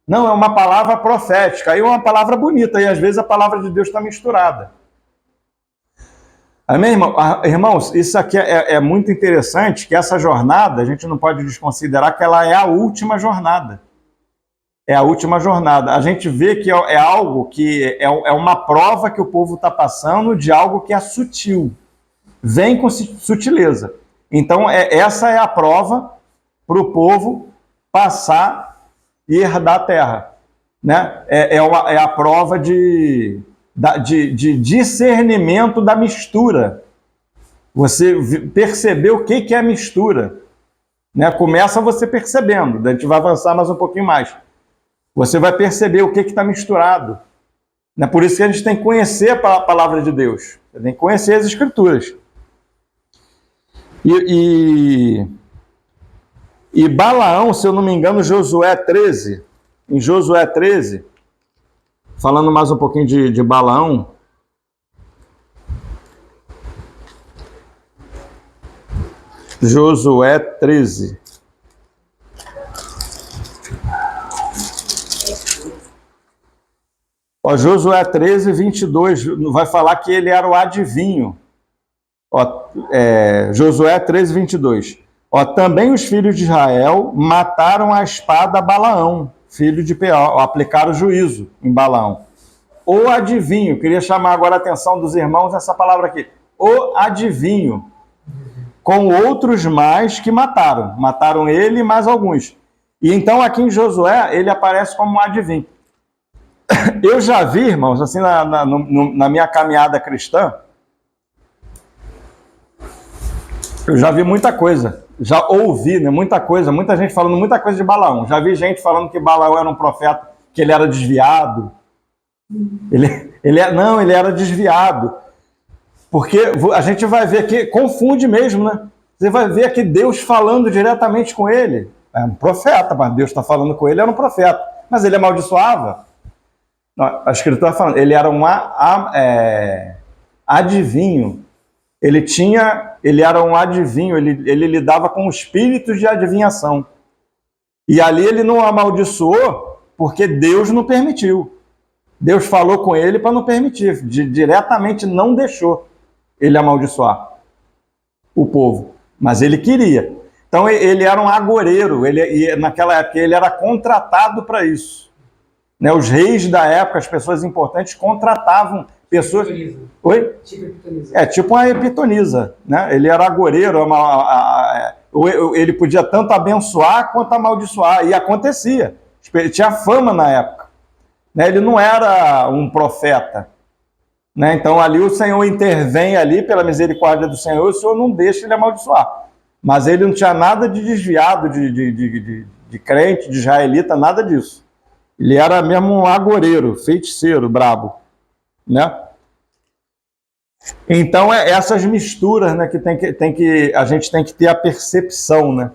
Não, é uma palavra profética, aí é uma palavra bonita, e às vezes a palavra de Deus está misturada. Amém, irmãos? Isso aqui é muito interessante, que essa jornada, a gente não pode desconsiderar que ela é a última jornada. É a última jornada. A gente vê que é algo que é uma prova que o povo está passando de algo que é sutil. Vem com sutileza. Então, essa é a prova para o povo passar e herdar a terra. Né? É a prova de discernimento da mistura. Você perceber o que é a mistura. Né? Começa você percebendo, a gente vai avançar mais um pouquinho mais. você vai perceber o que está misturado. Né? Por isso que a gente tem que conhecer a palavra de Deus. Você tem que conhecer as Escrituras. E Balaão, se eu não me engano, Josué 13, em Josué 13, falando mais um pouquinho de Balaão, Josué 13. Ó, Josué 13, 22, vai falar que ele era o adivinho. Ó, Josué 13, 22. Ó, também os filhos de Israel mataram a espada a Balaão, filho de Peor, aplicaram juízo em Balaão. O adivinho, queria chamar agora a atenção dos irmãos nessa palavra aqui. O adivinho, com outros mais que mataram ele e mais alguns. E então aqui em Josué ele aparece como um adivinho. Eu já vi, irmãos, assim na minha caminhada cristã, eu já vi muita coisa, já ouvi, né, muita coisa, muita gente falando muita coisa de Balaão. Já vi gente falando que Balaão era um profeta, que ele era desviado. Ele era desviado. Porque a gente vai ver aqui, confunde mesmo, né? Você vai ver aqui Deus falando diretamente com ele. É um profeta, mas Deus está falando com ele, era um profeta. Mas ele amaldiçoava. A Escritura está falando, ele era um adivinho. Ele era um adivinho, ele lidava com espíritos de adivinhação. E ali ele não amaldiçoou porque Deus não permitiu. Deus falou com ele para não permitir. Diretamente não deixou ele amaldiçoar o povo. Mas ele queria. Então ele era um agoreiro. E naquela época ele era contratado para isso. Né? Os reis da época, as pessoas importantes, contratavam pessoas... Oi? Tipo uma epitonisa, né? Ele era agoreiro, ele podia tanto abençoar quanto amaldiçoar, e acontecia. Ele tinha fama na época. Né? Ele não era um profeta. Né? Então ali o Senhor intervém ali, pela misericórdia do Senhor, e o Senhor não deixa ele amaldiçoar. Mas ele não tinha nada de desviado de crente, de israelita, nada disso. Ele era mesmo um agoreiro, feiticeiro, brabo. Né? Então essas misturas, né, que a gente tem que ter a percepção, né?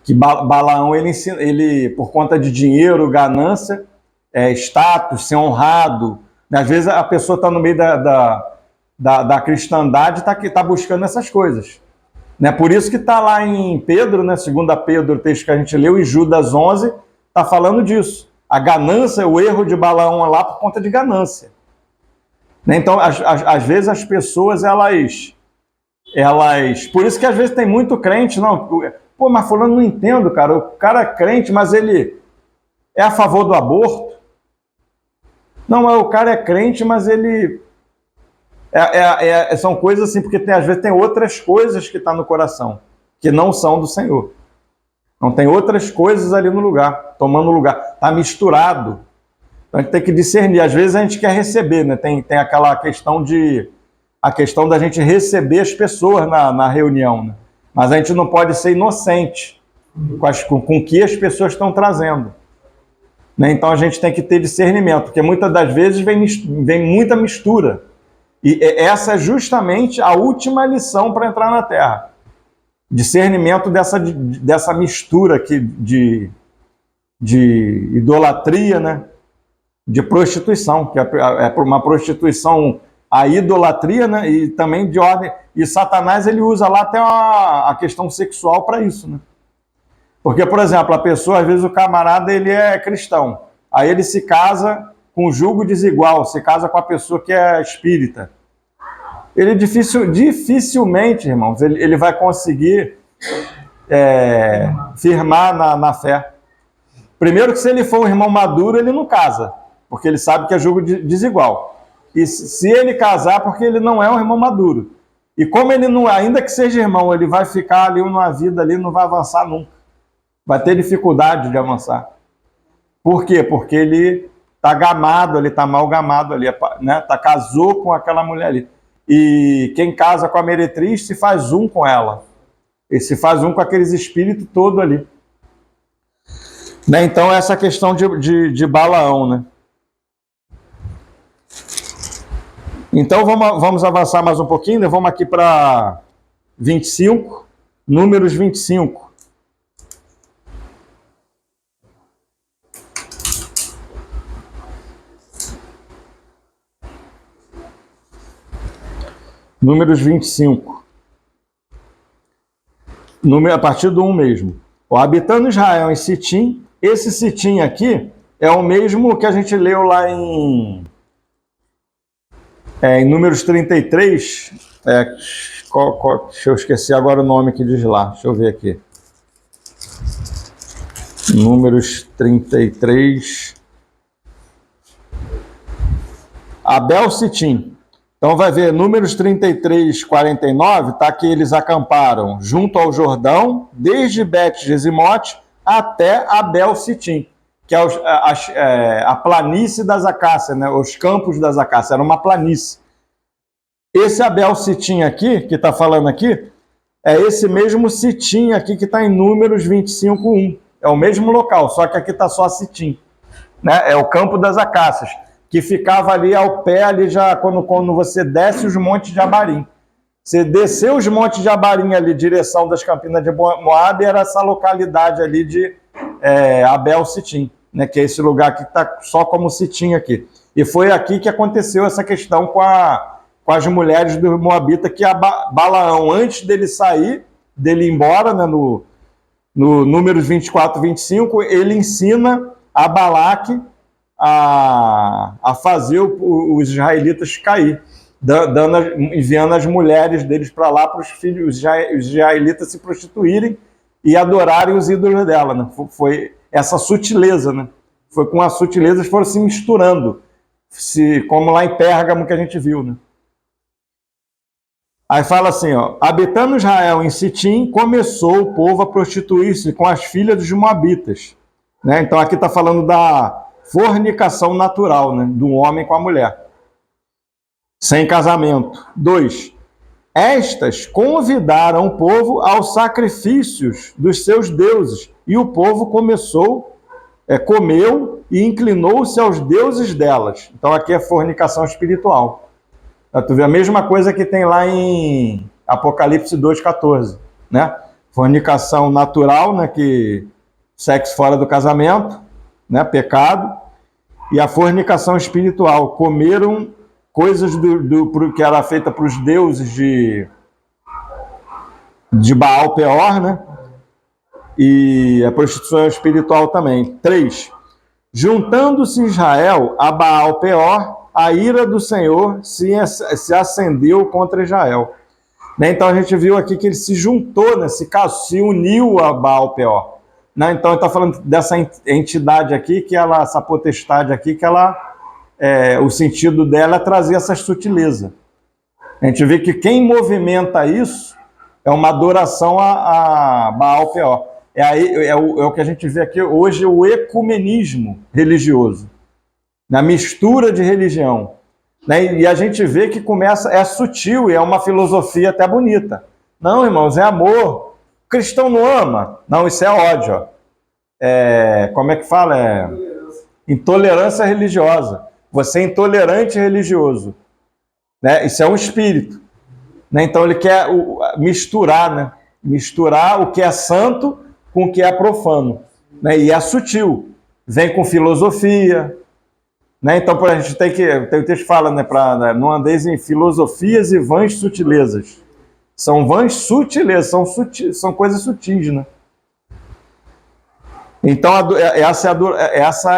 Que Balaão ele por conta de dinheiro, ganância, status, ser honrado, né? Às vezes a pessoa está no meio da cristandade e está buscando essas coisas, né? Por isso que está lá em Pedro, né, 2 Pedro, o texto que a gente leu, em Judas 11, está falando disso. A ganância, o erro de Balaão lá por conta de ganância. Então, às vezes as pessoas, elas... Por isso que às vezes tem muito crente, não... Pô, mas fulano não entendo, cara. O cara é crente, mas ele é a favor do aborto. Não, o cara é crente, mas ele... São coisas assim, porque às vezes tem outras coisas que estão no coração, que não são do Senhor. Não tem outras coisas ali no lugar, tomando lugar. Está misturado. Então a gente tem que discernir. Às vezes a gente quer receber, né? Tem aquela questão da gente receber as pessoas na reunião, né? Mas a gente não pode ser inocente com o que as pessoas estão trazendo. Né? Então a gente tem que ter discernimento, porque muitas das vezes vem muita mistura. E essa é justamente a última lição para entrar na Terra. Discernimento dessa mistura aqui de idolatria, né? De prostituição, que é uma prostituição, a idolatria, né? E também de ordem. E Satanás ele usa lá até a questão sexual para isso, né? Porque, por exemplo, a pessoa, às vezes o camarada ele é cristão, aí ele se casa com julgo desigual, se casa com a pessoa que é espírita. Ele dificilmente, irmãos, ele vai conseguir firmar na fé. Primeiro que se ele for um irmão maduro, ele não casa, porque ele sabe que é julgo desigual. E se ele casar, porque ele não é um irmão maduro. E como ele não, ainda que seja irmão, ele vai ficar ali numa vida ali, não vai avançar nunca. Vai ter dificuldade de avançar. Por quê? Porque ele está gamado, ele está mal gamado ali, né? Casou com aquela mulher ali. E quem casa com a meretriz se faz um com ela. E se faz um com aqueles espíritos todos ali. Né? Então, essa questão de Balaão, né? Então, vamos avançar mais um pouquinho, né? Vamos aqui para 25, Números 25. Números 25. A partir do 1 mesmo. Habitando Israel em Sitim, esse Sitim aqui é o mesmo que a gente leu lá em Números 33. Deixa eu esquecer agora o nome que diz lá. Deixa eu ver aqui. Números 33. Abel Sitim. Então vai ver, Números 33, 49, tá que eles acamparam junto ao Jordão, desde Bet-Gesimote até Abel Sitim, que é a planície das acácias, né? Os campos das acácias, era uma planície. Esse Abel Sitim aqui, que está falando aqui, é esse mesmo Sitim aqui que está em Números 25, 1. É o mesmo local, só que aqui está só Sitim, né? É o campo das acácias, que ficava ali ao pé, ali já quando você desce os montes de Abarim. Você desceu os montes de Abarim ali, direção das Campinas de Moabe, era essa localidade ali de Abel Sitim, né? Que é esse lugar que está só como Sitim aqui. E foi aqui que aconteceu essa questão com as mulheres do Moabita, que Balaão, antes dele sair, dele ir embora, né, no Números 24, 25, ele ensina a Balaque a fazer os israelitas cair, enviando as mulheres deles para lá, para os filhos, os israelitas se prostituírem e adorarem os ídolos dela, né? Foi essa sutileza, né? Foi com a sutileza, eles foram se misturando, como lá em Pérgamo que a gente viu, né? Aí fala assim, ó, habitando Israel em Sitim, começou o povo a prostituir-se com as filhas dos Moabitas, né? Então aqui está falando da fornicação natural, né, do homem com a mulher, sem casamento. 2. Estas convidaram o povo aos sacrifícios dos seus deuses, e o povo comeu e inclinou-se aos deuses delas. Então aqui é fornicação espiritual. Tu vê a mesma coisa que tem lá em Apocalipse 2,14, né? Fornicação natural, né, que sexo fora do casamento, né, pecado, e a fornicação espiritual, comeram coisas que era feita para os deuses de Baal Peor, né, e a prostituição espiritual também. 3. Juntando-se Israel a Baal Peor, a ira do Senhor se acendeu contra Israel. Né? Então a gente viu aqui que ele se juntou, né, se uniu a Baal Peor. Né? Então ele está falando dessa entidade aqui, essa potestade aqui, que o sentido dela é trazer essa sutileza. A gente vê que quem movimenta isso é uma adoração a Baal Peor. É o que a gente vê aqui hoje, o ecumenismo religioso, na mistura de religião. Né? E a gente vê que é sutil e é uma filosofia até bonita. Não, irmãos, é amor. O cristão não ama. Não, isso é ódio. Ó. Como é que fala? Intolerância religiosa. Você é intolerante religioso. Né? Isso é um espírito. Né? Então ele quer misturar, né? Misturar o que é santo com o que é profano. Né? E é sutil. Vem com filosofia. Né? Então a gente tem o texto que fala, né, não andeis em filosofias e vãs sutilezas. São vãs sutilezas, são coisas sutis, né? Então essa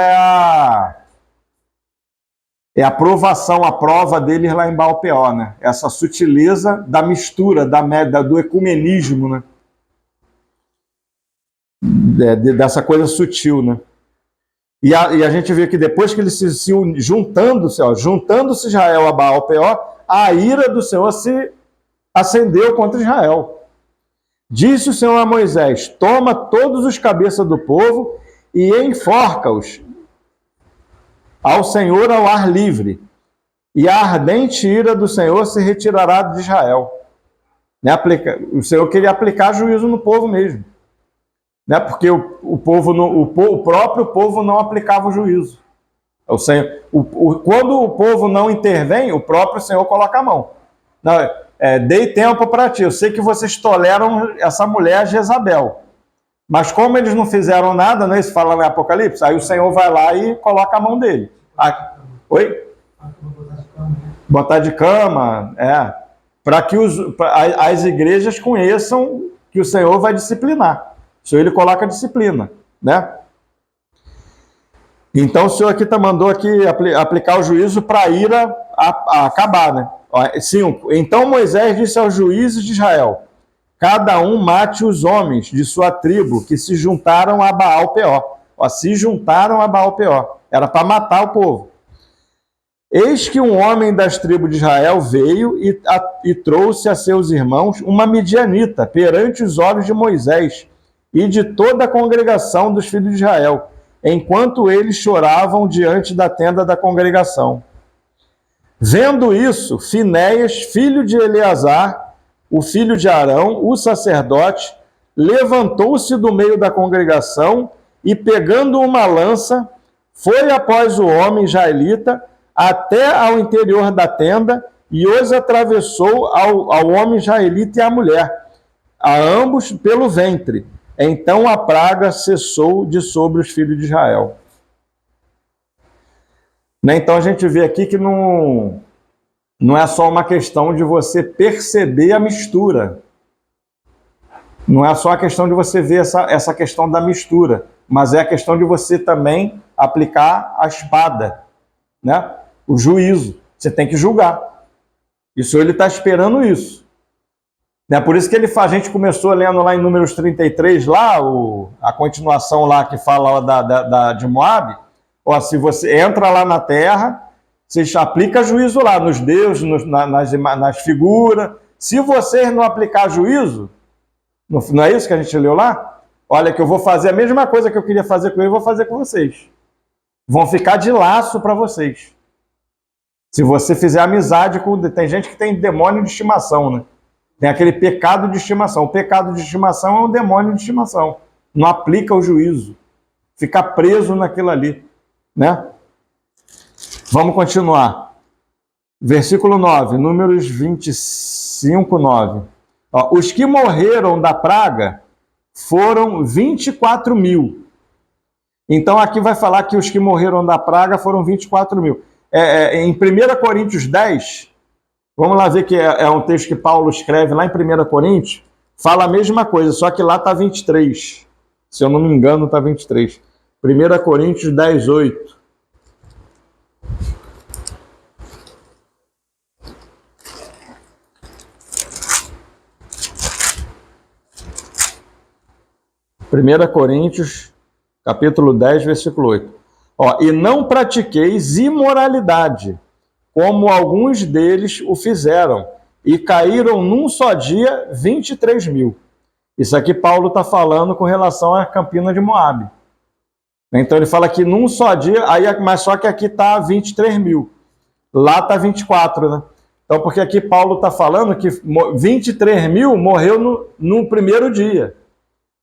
é a provação, a prova deles lá em Baal Peor, né? Essa sutileza da mistura, do ecumenismo, né? Dessa coisa sutil, né? E a gente vê que depois que eles juntando-se Israel a Baal Peor, a ira do Senhor se acendeu contra Israel. Disse o Senhor a Moisés: toma todos os cabeças do povo e enforca-os ao Senhor ao ar livre, e a ardente ira do Senhor se retirará de Israel. O Senhor queria aplicar juízo no povo mesmo. né? Porque o próprio povo não aplicava o juízo. Quando o povo não intervém, o próprio Senhor coloca a mão. Não, dei tempo para ti. Eu sei que vocês toleram essa mulher Jezabel. Mas como eles não fizeram nada, não é isso que fala no Apocalipse? Aí o Senhor vai lá e coloca a mão dele. Oi? Botar de cama, para que as igrejas conheçam que o Senhor vai disciplinar. O Senhor, ele coloca disciplina, né? Então o Senhor aqui mandou aqui aplicar o juízo para a ira acabar, né? 5. Então Moisés disse aos juízes de Israel: cada um mate os homens de sua tribo que se juntaram a Baal-Peor. Se juntaram a Baal-Peor. Era para matar o povo. Eis que um homem das tribos de Israel veio e trouxe a seus irmãos uma midianita perante os olhos de Moisés e de toda a congregação dos filhos de Israel, enquanto eles choravam diante da tenda da congregação. Vendo isso, Finéias, filho de Eleazar, o filho de Arão, o sacerdote, levantou-se do meio da congregação e, pegando uma lança, foi após o homem israelita até ao interior da tenda e os atravessou ao homem israelita e à mulher, a ambos pelo ventre. Então a praga cessou de sobre os filhos de Israel. Então a gente vê aqui que não é só uma questão de você perceber a mistura. Não é só a questão de você ver essa questão da mistura, mas é a questão de você também aplicar a espada, né? O juízo. Você tem que julgar. E o Senhor, ele está esperando isso. É por isso que a gente começou lendo lá em Números 33, lá, a continuação lá que fala de Moabe. Se você entra lá na terra, você aplica juízo lá, nos deuses, nas figuras. Se vocês não aplicar juízo, não é isso que a gente leu lá? Olha, que eu vou fazer a mesma coisa que eu queria fazer com ele, eu vou fazer com vocês. Vão ficar de laço para vocês. Se você fizer amizade com... Tem gente que tem demônio de estimação, né? Tem aquele pecado de estimação. O pecado de estimação é um demônio de estimação. Não aplica o juízo. Fica preso naquilo ali, né? Vamos continuar. Versículo 9, Números 25, 9. Os que morreram da praga foram 24 mil. Então aqui vai falar que os que morreram da praga foram 24 mil. Em 1 Coríntios 10, vamos lá ver que é um texto que Paulo escreve lá em 1 Coríntios, fala a mesma coisa, só que lá está 23. Se eu não me engano, está 23. 1 Coríntios 10, 8. Primeira Coríntios, capítulo 10, versículo 8. E não pratiqueis imoralidade, como alguns deles o fizeram, e caíram num só dia 23 mil. Isso aqui Paulo está falando com relação à Campina de Moabe. Então ele fala que num só dia, mas só que aqui está 23 mil. Lá está 24, né? Então, porque aqui Paulo está falando que 23 mil morreu no primeiro dia.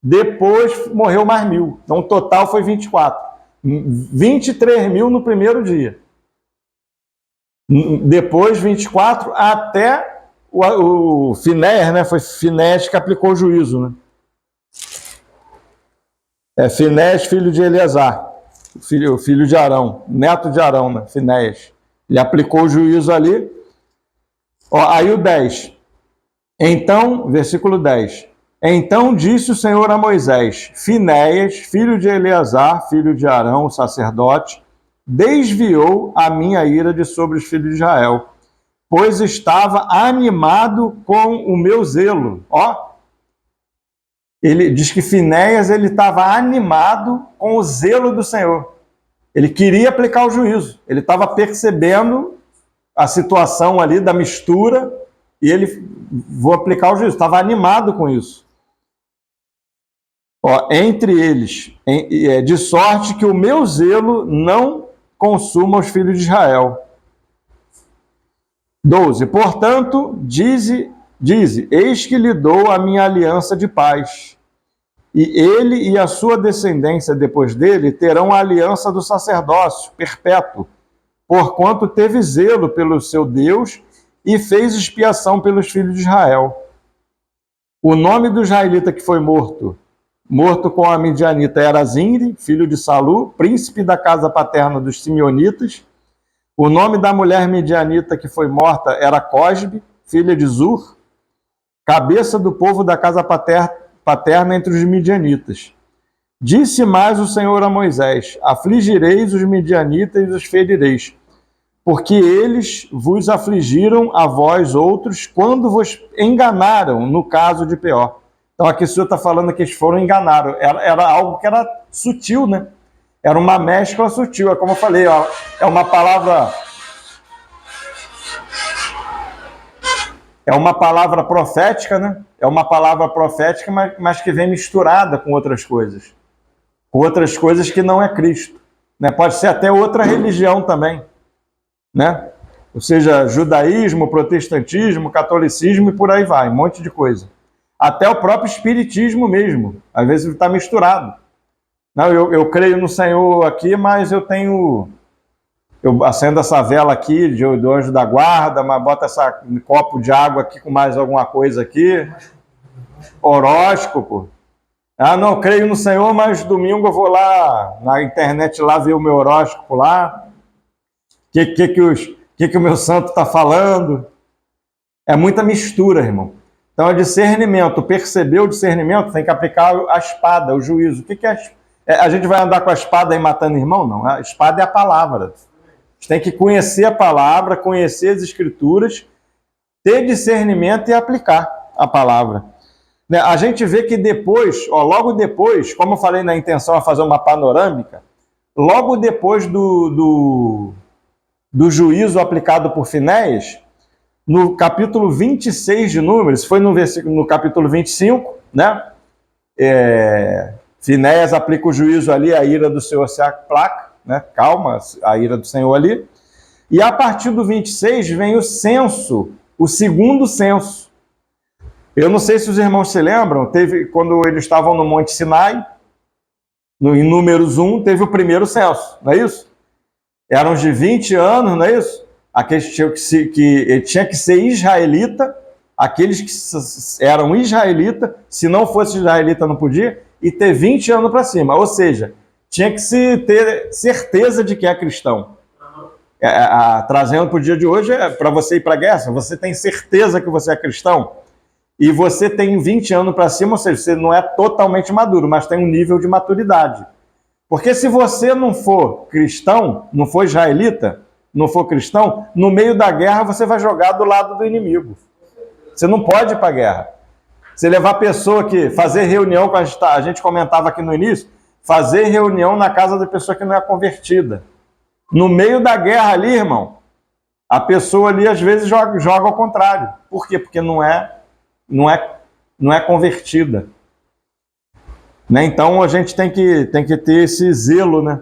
Depois morreu mais 1.000. Então o total foi 24. 23 mil no primeiro dia. Depois 24 até o Finéias, né? Foi Finéias que aplicou o juízo, né? Finéias, filho de Eleazar, filho de Arão, neto de Arão, né? Finéias. Ele aplicou o juízo ali. Aí o 10. Então, versículo 10. Então disse o Senhor a Moisés: Finéias, filho de Eleazar, filho de Arão, o sacerdote, desviou a minha ira de sobre os filhos de Israel, pois estava animado com o meu zelo. Ele diz que Finéias estava animado com o zelo do Senhor. Ele queria aplicar o juízo. Ele estava percebendo a situação ali da mistura e ele vou aplicar o juízo. Estava animado com isso. Entre eles, de sorte que o meu zelo não consuma os filhos de Israel. 12. Portanto, dize, eis que lhe dou a minha aliança de paz. E ele e a sua descendência depois dele terão a aliança do sacerdócio perpétuo, porquanto teve zelo pelo seu Deus e fez expiação pelos filhos de Israel. O nome do israelita que foi morto com a midianita, era Zinri, filho de Salu, príncipe da casa paterna dos simeonitas. O nome da mulher midianita que foi morta era Cosbe, filha de Zur, cabeça do povo da casa paterna entre os midianitas. Disse mais o Senhor a Moisés: afligireis os midianitas e os ferireis, porque eles vos afligiram a vós outros quando vos enganaram no caso de Peor. Então aqui o Senhor está falando que eles foram enganados. Era algo que era sutil, né? Era uma mescla sutil. É como eu falei, ó, é uma palavra profética, né? É uma palavra profética, mas que vem misturada com outras coisas. Com outras coisas que não é Cristo. Né? Pode ser até outra religião também. Né? Ou seja, judaísmo, protestantismo, catolicismo e por aí vai, um monte de coisa. Até o próprio espiritismo mesmo, às vezes está misturado. Não, eu creio no Senhor aqui, mas eu acendo essa vela aqui do anjo da guarda, mas boto um copo de água aqui com mais alguma coisa aqui. Horóscopo. Ah, não, eu creio no Senhor, mas domingo eu vou lá na internet lá ver o meu horóscopo lá. Que o meu santo está falando? É muita mistura, irmão. Então, é discernimento. Perceber o discernimento, tem que aplicar a espada, o juízo. O que é a gente vai andar com a espada aí matando irmão? Não. A espada é a palavra. A gente tem que conhecer a palavra, conhecer as escrituras, ter discernimento e aplicar a palavra. A gente vê que depois, logo depois, como eu falei na intenção a fazer uma panorâmica, logo depois do juízo aplicado por Finéias, no capítulo 26 de Números, foi no capítulo 25, né? Finéias aplica o juízo ali, a ira do Senhor se aplaca, né? Calma a ira do Senhor ali. E a partir do 26 vem o censo, o segundo censo. Eu não sei se os irmãos se lembram, quando eles estavam no Monte Sinai, em Números 1, teve o primeiro censo, não é isso? Eram de 20 anos, não é isso? Aqueles que tinha que ser israelita, aqueles que eram israelita, se não fosse israelita não podia, e ter 20 anos para cima. Ou seja, tinha que se ter certeza de que é cristão. Trazendo para o dia de hoje, para você ir para a guerra, você tem certeza que você é cristão? E você tem 20 anos para cima, ou seja, você não é totalmente maduro, mas tem um nível de maturidade. Porque se você não for cristão, não for israelita, não for cristão, no meio da guerra você vai jogar do lado do inimigo. Você não pode ir para a guerra. Você levar pessoa que fazer reunião, com a gente comentava aqui no início, fazer reunião na casa da pessoa que não é convertida. No meio da guerra ali, irmão, a pessoa ali às vezes joga ao contrário. Por quê? Porque não é convertida. Né? Então a gente tem que ter esse zelo, né?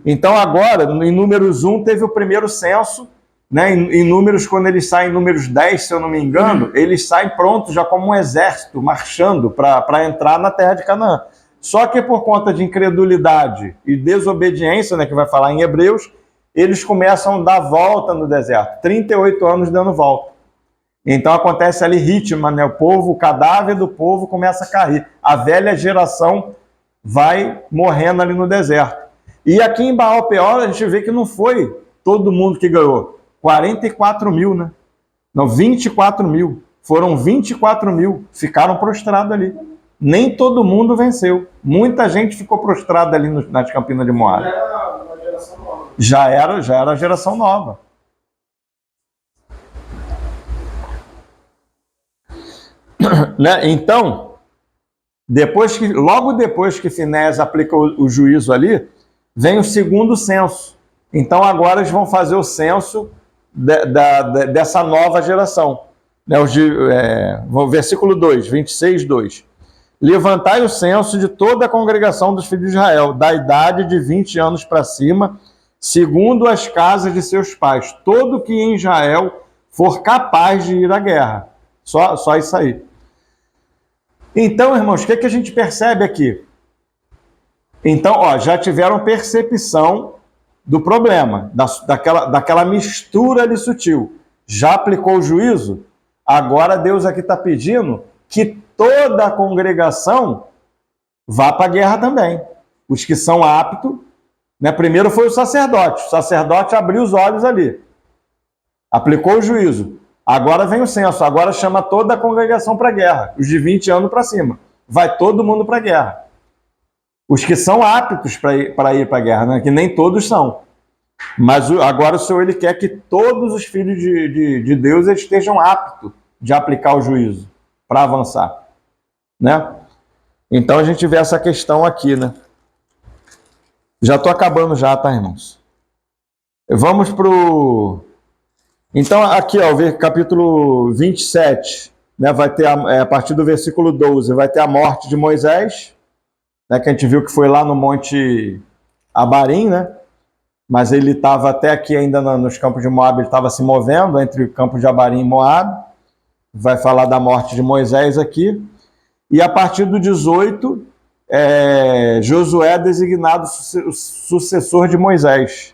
Então agora, em Números 1, teve o primeiro censo, né? Em Números, quando eles saem em Números 10, se eu não me engano, eles saem prontos já como um exército, marchando para entrar na terra de Canaã. Só que por conta de incredulidade e desobediência, né, que vai falar em Hebreus, eles começam a dar volta no deserto, 38 anos dando volta. Então acontece ali ritmo, né? O cadáver do povo começa a cair. A velha geração vai morrendo ali no deserto. E aqui em Baal-Peor a gente vê que não foi todo mundo que ganhou. 44 mil, né? Não, 24 mil. Foram 24 mil. Ficaram prostrados ali. Nem todo mundo venceu. Muita gente ficou prostrada ali nas Campinas de Moab. Já era uma geração nova. Já era a geração nova. Né? Então, logo depois que Finéias aplica o juízo ali, vem o segundo censo. Então agora eles vão fazer o censo dessa nova geração. Né? Versículo 2, 26, 2. Levantai o censo de toda a congregação dos filhos de Israel, da idade de 20 anos para cima, segundo as casas de seus pais, todo que em Israel for capaz de ir à guerra. Só isso aí. Então, irmãos, o que a gente percebe aqui? Então, já tiveram percepção do problema, daquela mistura ali sutil. Já aplicou o juízo? Agora Deus aqui está pedindo que toda a congregação vá para a guerra também. Os que são aptos, né? Primeiro foi o sacerdote abriu os olhos ali, aplicou o juízo. Agora vem o censo, agora chama toda a congregação para a guerra, os de 20 anos para cima. Vai todo mundo para a guerra. Os que são aptos para ir para a guerra, né? Que nem todos são. Mas agora o Senhor ele quer que todos os filhos de Deus estejam aptos de aplicar o juízo para avançar, né? Então a gente vê essa questão aqui, né? Já estou acabando já, tá, irmãos? Vamos pro... Então aqui, ó, capítulo 27, né? Vai ter, a partir do versículo 12, vai ter a morte de Moisés, né? Que a gente viu que foi lá no Monte Abarim, né? Mas ele estava até aqui ainda nos campos de Moab, ele estava se movendo entre o campo de Abarim e Moab. Vai falar da morte de Moisés aqui. E a partir do 18, Josué é designado sucessor de Moisés.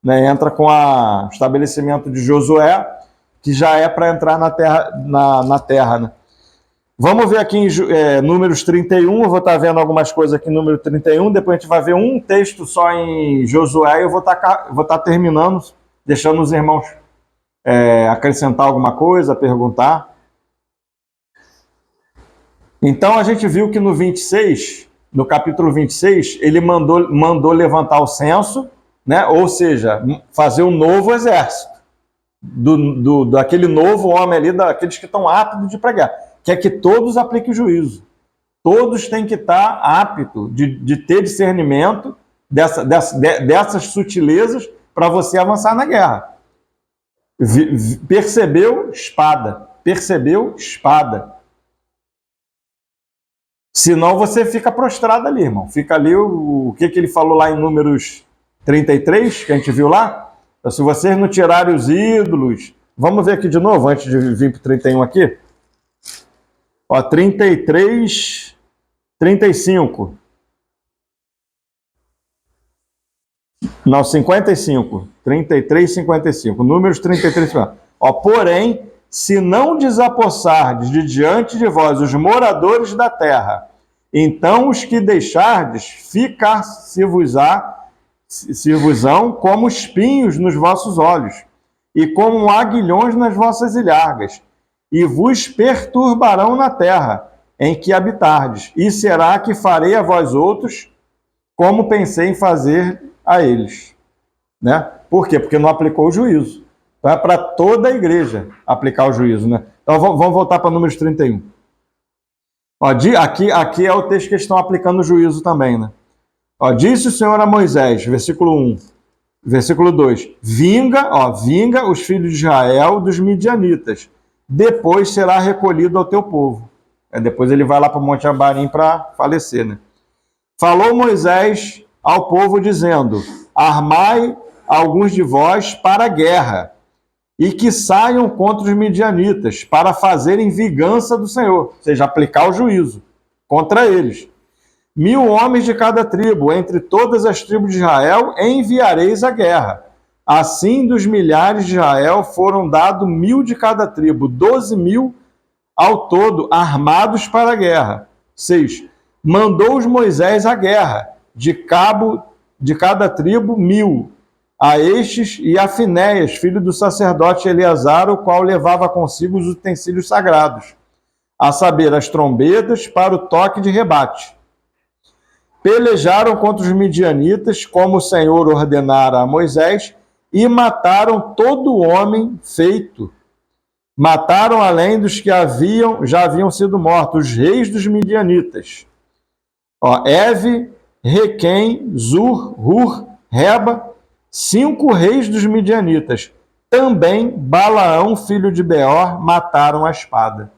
Né? Entra com o estabelecimento de Josué, que já é para entrar na terra. Né? Vamos ver aqui em Números 31, eu vou estar vendo algumas coisas aqui em número 31, depois a gente vai ver um texto só em Josué e eu vou estar terminando, deixando os irmãos acrescentar alguma coisa, perguntar. Então a gente viu que no 26, no capítulo 26, ele mandou levantar o censo, né? Ou seja, fazer um novo exército, daquele novo homem ali, daqueles que estão aptos de pregar. Quer que todos apliquem juízo. Todos têm que estar aptos de ter discernimento dessas sutilezas para você avançar na guerra. Percebeu? Espada. Percebeu? Espada. Senão você fica prostrado ali, irmão. Fica ali o que ele falou lá em Números 33, que a gente viu lá. Então, se vocês não tirarem os ídolos... Vamos ver aqui de novo, antes de vir para o 31 aqui. Ó, 33, 35. Não, 55. 33, 55. Números 33, 55. Ó, porém, se não desapossardes de diante de vós os moradores da terra, então os que deixardes ficar-se-vos-ão como espinhos nos vossos olhos, e como aguilhões nas vossas ilhargas, e vos perturbarão na terra em que habitardes, e será que farei a vós outros como pensei em fazer a eles. Né? Por quê? Porque não aplicou o juízo. Então é para toda a igreja aplicar o juízo. Né? Então vamos voltar para Números 31. Ó, aqui é o texto que eles estão aplicando o juízo também. Né? Ó, disse o Senhor a Moisés, versículo 1, versículo 2, vinga os filhos de Israel dos midianitas, depois será recolhido ao teu povo. Depois ele vai lá para o Monte Abarim para falecer. Né? Falou Moisés ao povo dizendo, armai alguns de vós para a guerra, e que saiam contra os midianitas, para fazerem vingança do Senhor, ou seja, aplicar o juízo contra eles. 1000 homens de cada tribo, entre todas as tribos de Israel, enviareis à guerra. Assim, dos milhares de Israel foram dados 1000 de cada tribo, 12.000 ao todo, armados para a guerra. 6. Mandou-os Moisés à guerra, de cabo de cada tribo 1000, a estes e a Finéias, filho do sacerdote Eleazar, o qual levava consigo os utensílios sagrados, a saber, as trombetas para o toque de rebate. Pelejaram contra os midianitas, como o Senhor ordenara a Moisés, e mataram todo homem feito. Mataram além dos que já haviam sido mortos, os reis dos midianitas. Eve, Requem, Zur, Hur, Reba, 5 reis dos midianitas. Também Balaão, filho de Beor, mataram a espada.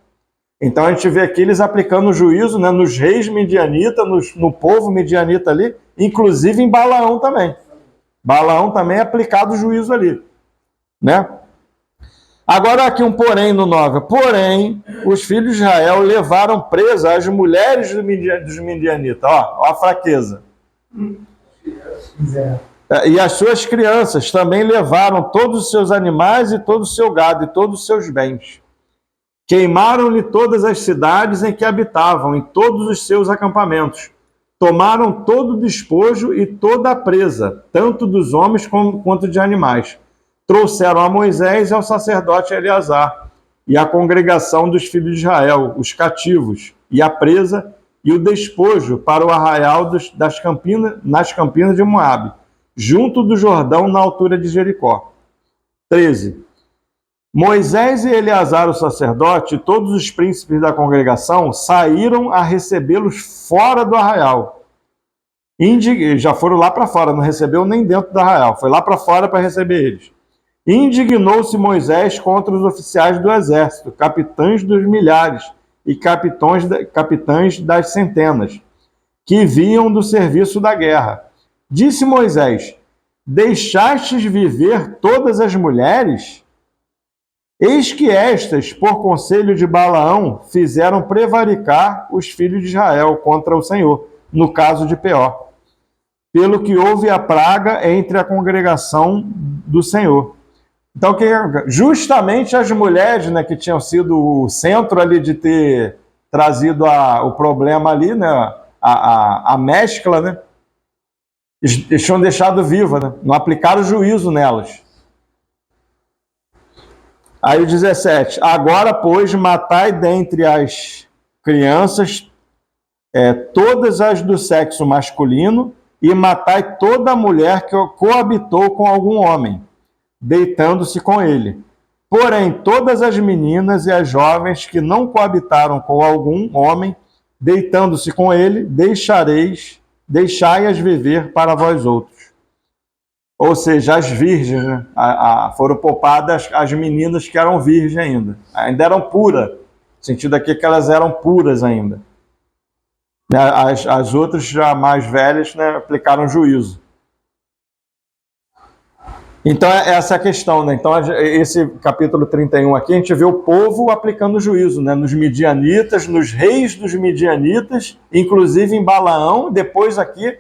Então a gente vê aqui eles aplicando o juízo, né, nos reis midianitas, no povo midianita ali, inclusive em Balaão também. Balaão também é aplicado o juízo ali. Né? Agora aqui um porém no 9. Porém, os filhos de Israel levaram presa as mulheres dos midianitas. Ó a fraqueza. E as suas crianças também levaram todos os seus animais e todo o seu gado e todos os seus bens. Queimaram-lhe todas as cidades em que habitavam, em todos os seus acampamentos. Tomaram todo o despojo e toda a presa, tanto dos homens quanto de animais. Trouxeram a Moisés e ao sacerdote Eleazar, e à congregação dos filhos de Israel, os cativos, e a presa e o despojo para o arraial nas campinas de Moabe, junto do Jordão, na altura de Jericó. 13. Moisés e Eleazar, o sacerdote, e todos os príncipes da congregação saíram a recebê-los fora do arraial. Já foram lá para fora, não recebeu nem dentro do arraial, foi lá para fora para receber eles. Indignou-se Moisés contra os oficiais do exército, capitães dos milhares e capitães das centenas, que vinham do serviço da guerra. Disse Moisés: deixastes viver todas as mulheres? Eis que estas, por conselho de Balaão, fizeram prevaricar os filhos de Israel contra o Senhor, no caso de Peor, pelo que houve a praga entre a congregação do Senhor. Então, justamente as mulheres, né, que tinham sido o centro ali de ter trazido o problema ali, né, a mescla, né, eles tinham deixado viva, né, não aplicaram juízo nelas. Aí o 17, agora, pois, matai dentre as crianças todas as do sexo masculino e matai toda mulher que coabitou com algum homem, deitando-se com ele. Porém, todas as meninas e as jovens que não coabitaram com algum homem, deitando-se com ele, deixai-as viver para vós outros. Ou seja, as virgens, né? Foram poupadas as meninas que eram virgens ainda eram puras, no sentido aqui que elas eram puras ainda. As outras, já mais velhas, né, aplicaram juízo. Então, essa é a questão, né? Então, esse capítulo 31 aqui, a gente vê o povo aplicando juízo, né? Nos midianitas, nos reis dos midianitas, inclusive em Balaão. Depois aqui,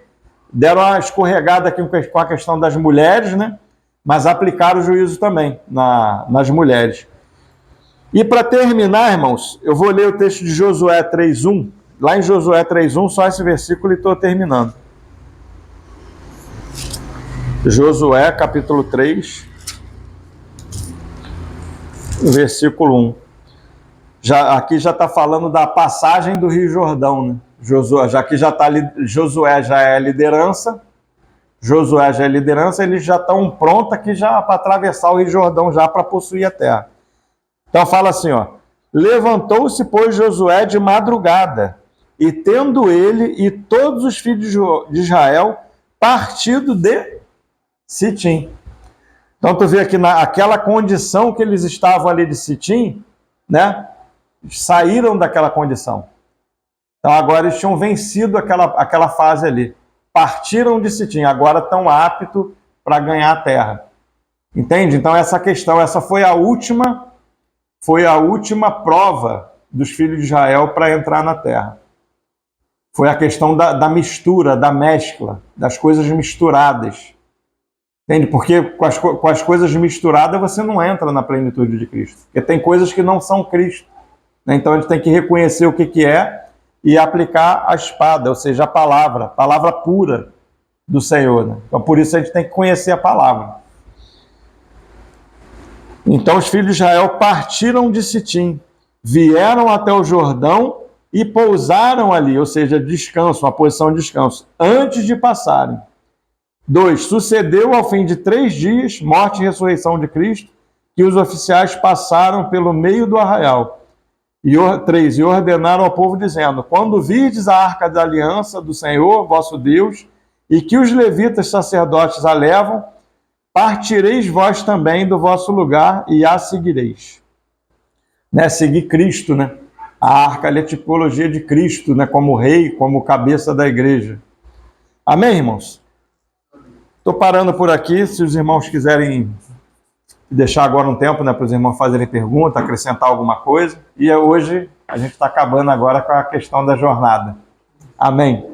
deram uma escorregada aqui com a questão das mulheres, né? Mas aplicaram o juízo também nas mulheres. E para terminar, irmãos, eu vou ler o texto de Josué 3:1. Lá em Josué 3:1, só esse versículo e estou terminando. Josué, capítulo 3, versículo 1. Aqui já está falando da passagem do Rio Jordão, né? Josué já é liderança. Eles já estão prontos aqui já para atravessar o Rio Jordão, já para possuir a terra. Então fala assim, ó: levantou-se, pois, Josué de madrugada, e tendo ele e todos os filhos de Israel partido de Sitim. Então tu vê aqui naquela condição que eles estavam ali de Sitim, né? Saíram daquela condição. Então agora eles tinham vencido aquela fase ali. Partiram de Sitim, agora estão aptos para ganhar a terra. Entende? Então essa questão, essa foi a última prova dos filhos de Israel para entrar na terra. Foi a questão da mistura, da mescla, das coisas misturadas. Entende? Porque com as coisas misturadas você não entra na plenitude de Cristo. Porque tem coisas que não são Cristo. Então a gente tem que reconhecer o que é e aplicar a espada, ou seja, a palavra pura do Senhor. Né? Então por isso a gente tem que conhecer a palavra. Então os filhos de Israel partiram de Sitim, vieram até o Jordão e pousaram ali, ou seja, descanso, uma posição de descanso, antes de passarem. 2. Sucedeu ao fim de 3 dias, morte e ressurreição de Cristo, que os oficiais passaram pelo meio do arraial. 3. E ordenaram ao povo, dizendo: quando virdes a arca da aliança do Senhor, vosso Deus, e que os levitas sacerdotes a levam, partireis vós também do vosso lugar e a seguireis. Né? Seguir Cristo, né? A arca é a tipologia de Cristo, né? Como rei, como cabeça da igreja. Amém, irmãos? Estou parando por aqui, se os irmãos quiserem deixar agora um tempo, né, para os irmãos fazerem pergunta, acrescentar alguma coisa. E hoje a gente está acabando agora com a questão da jornada. Amém.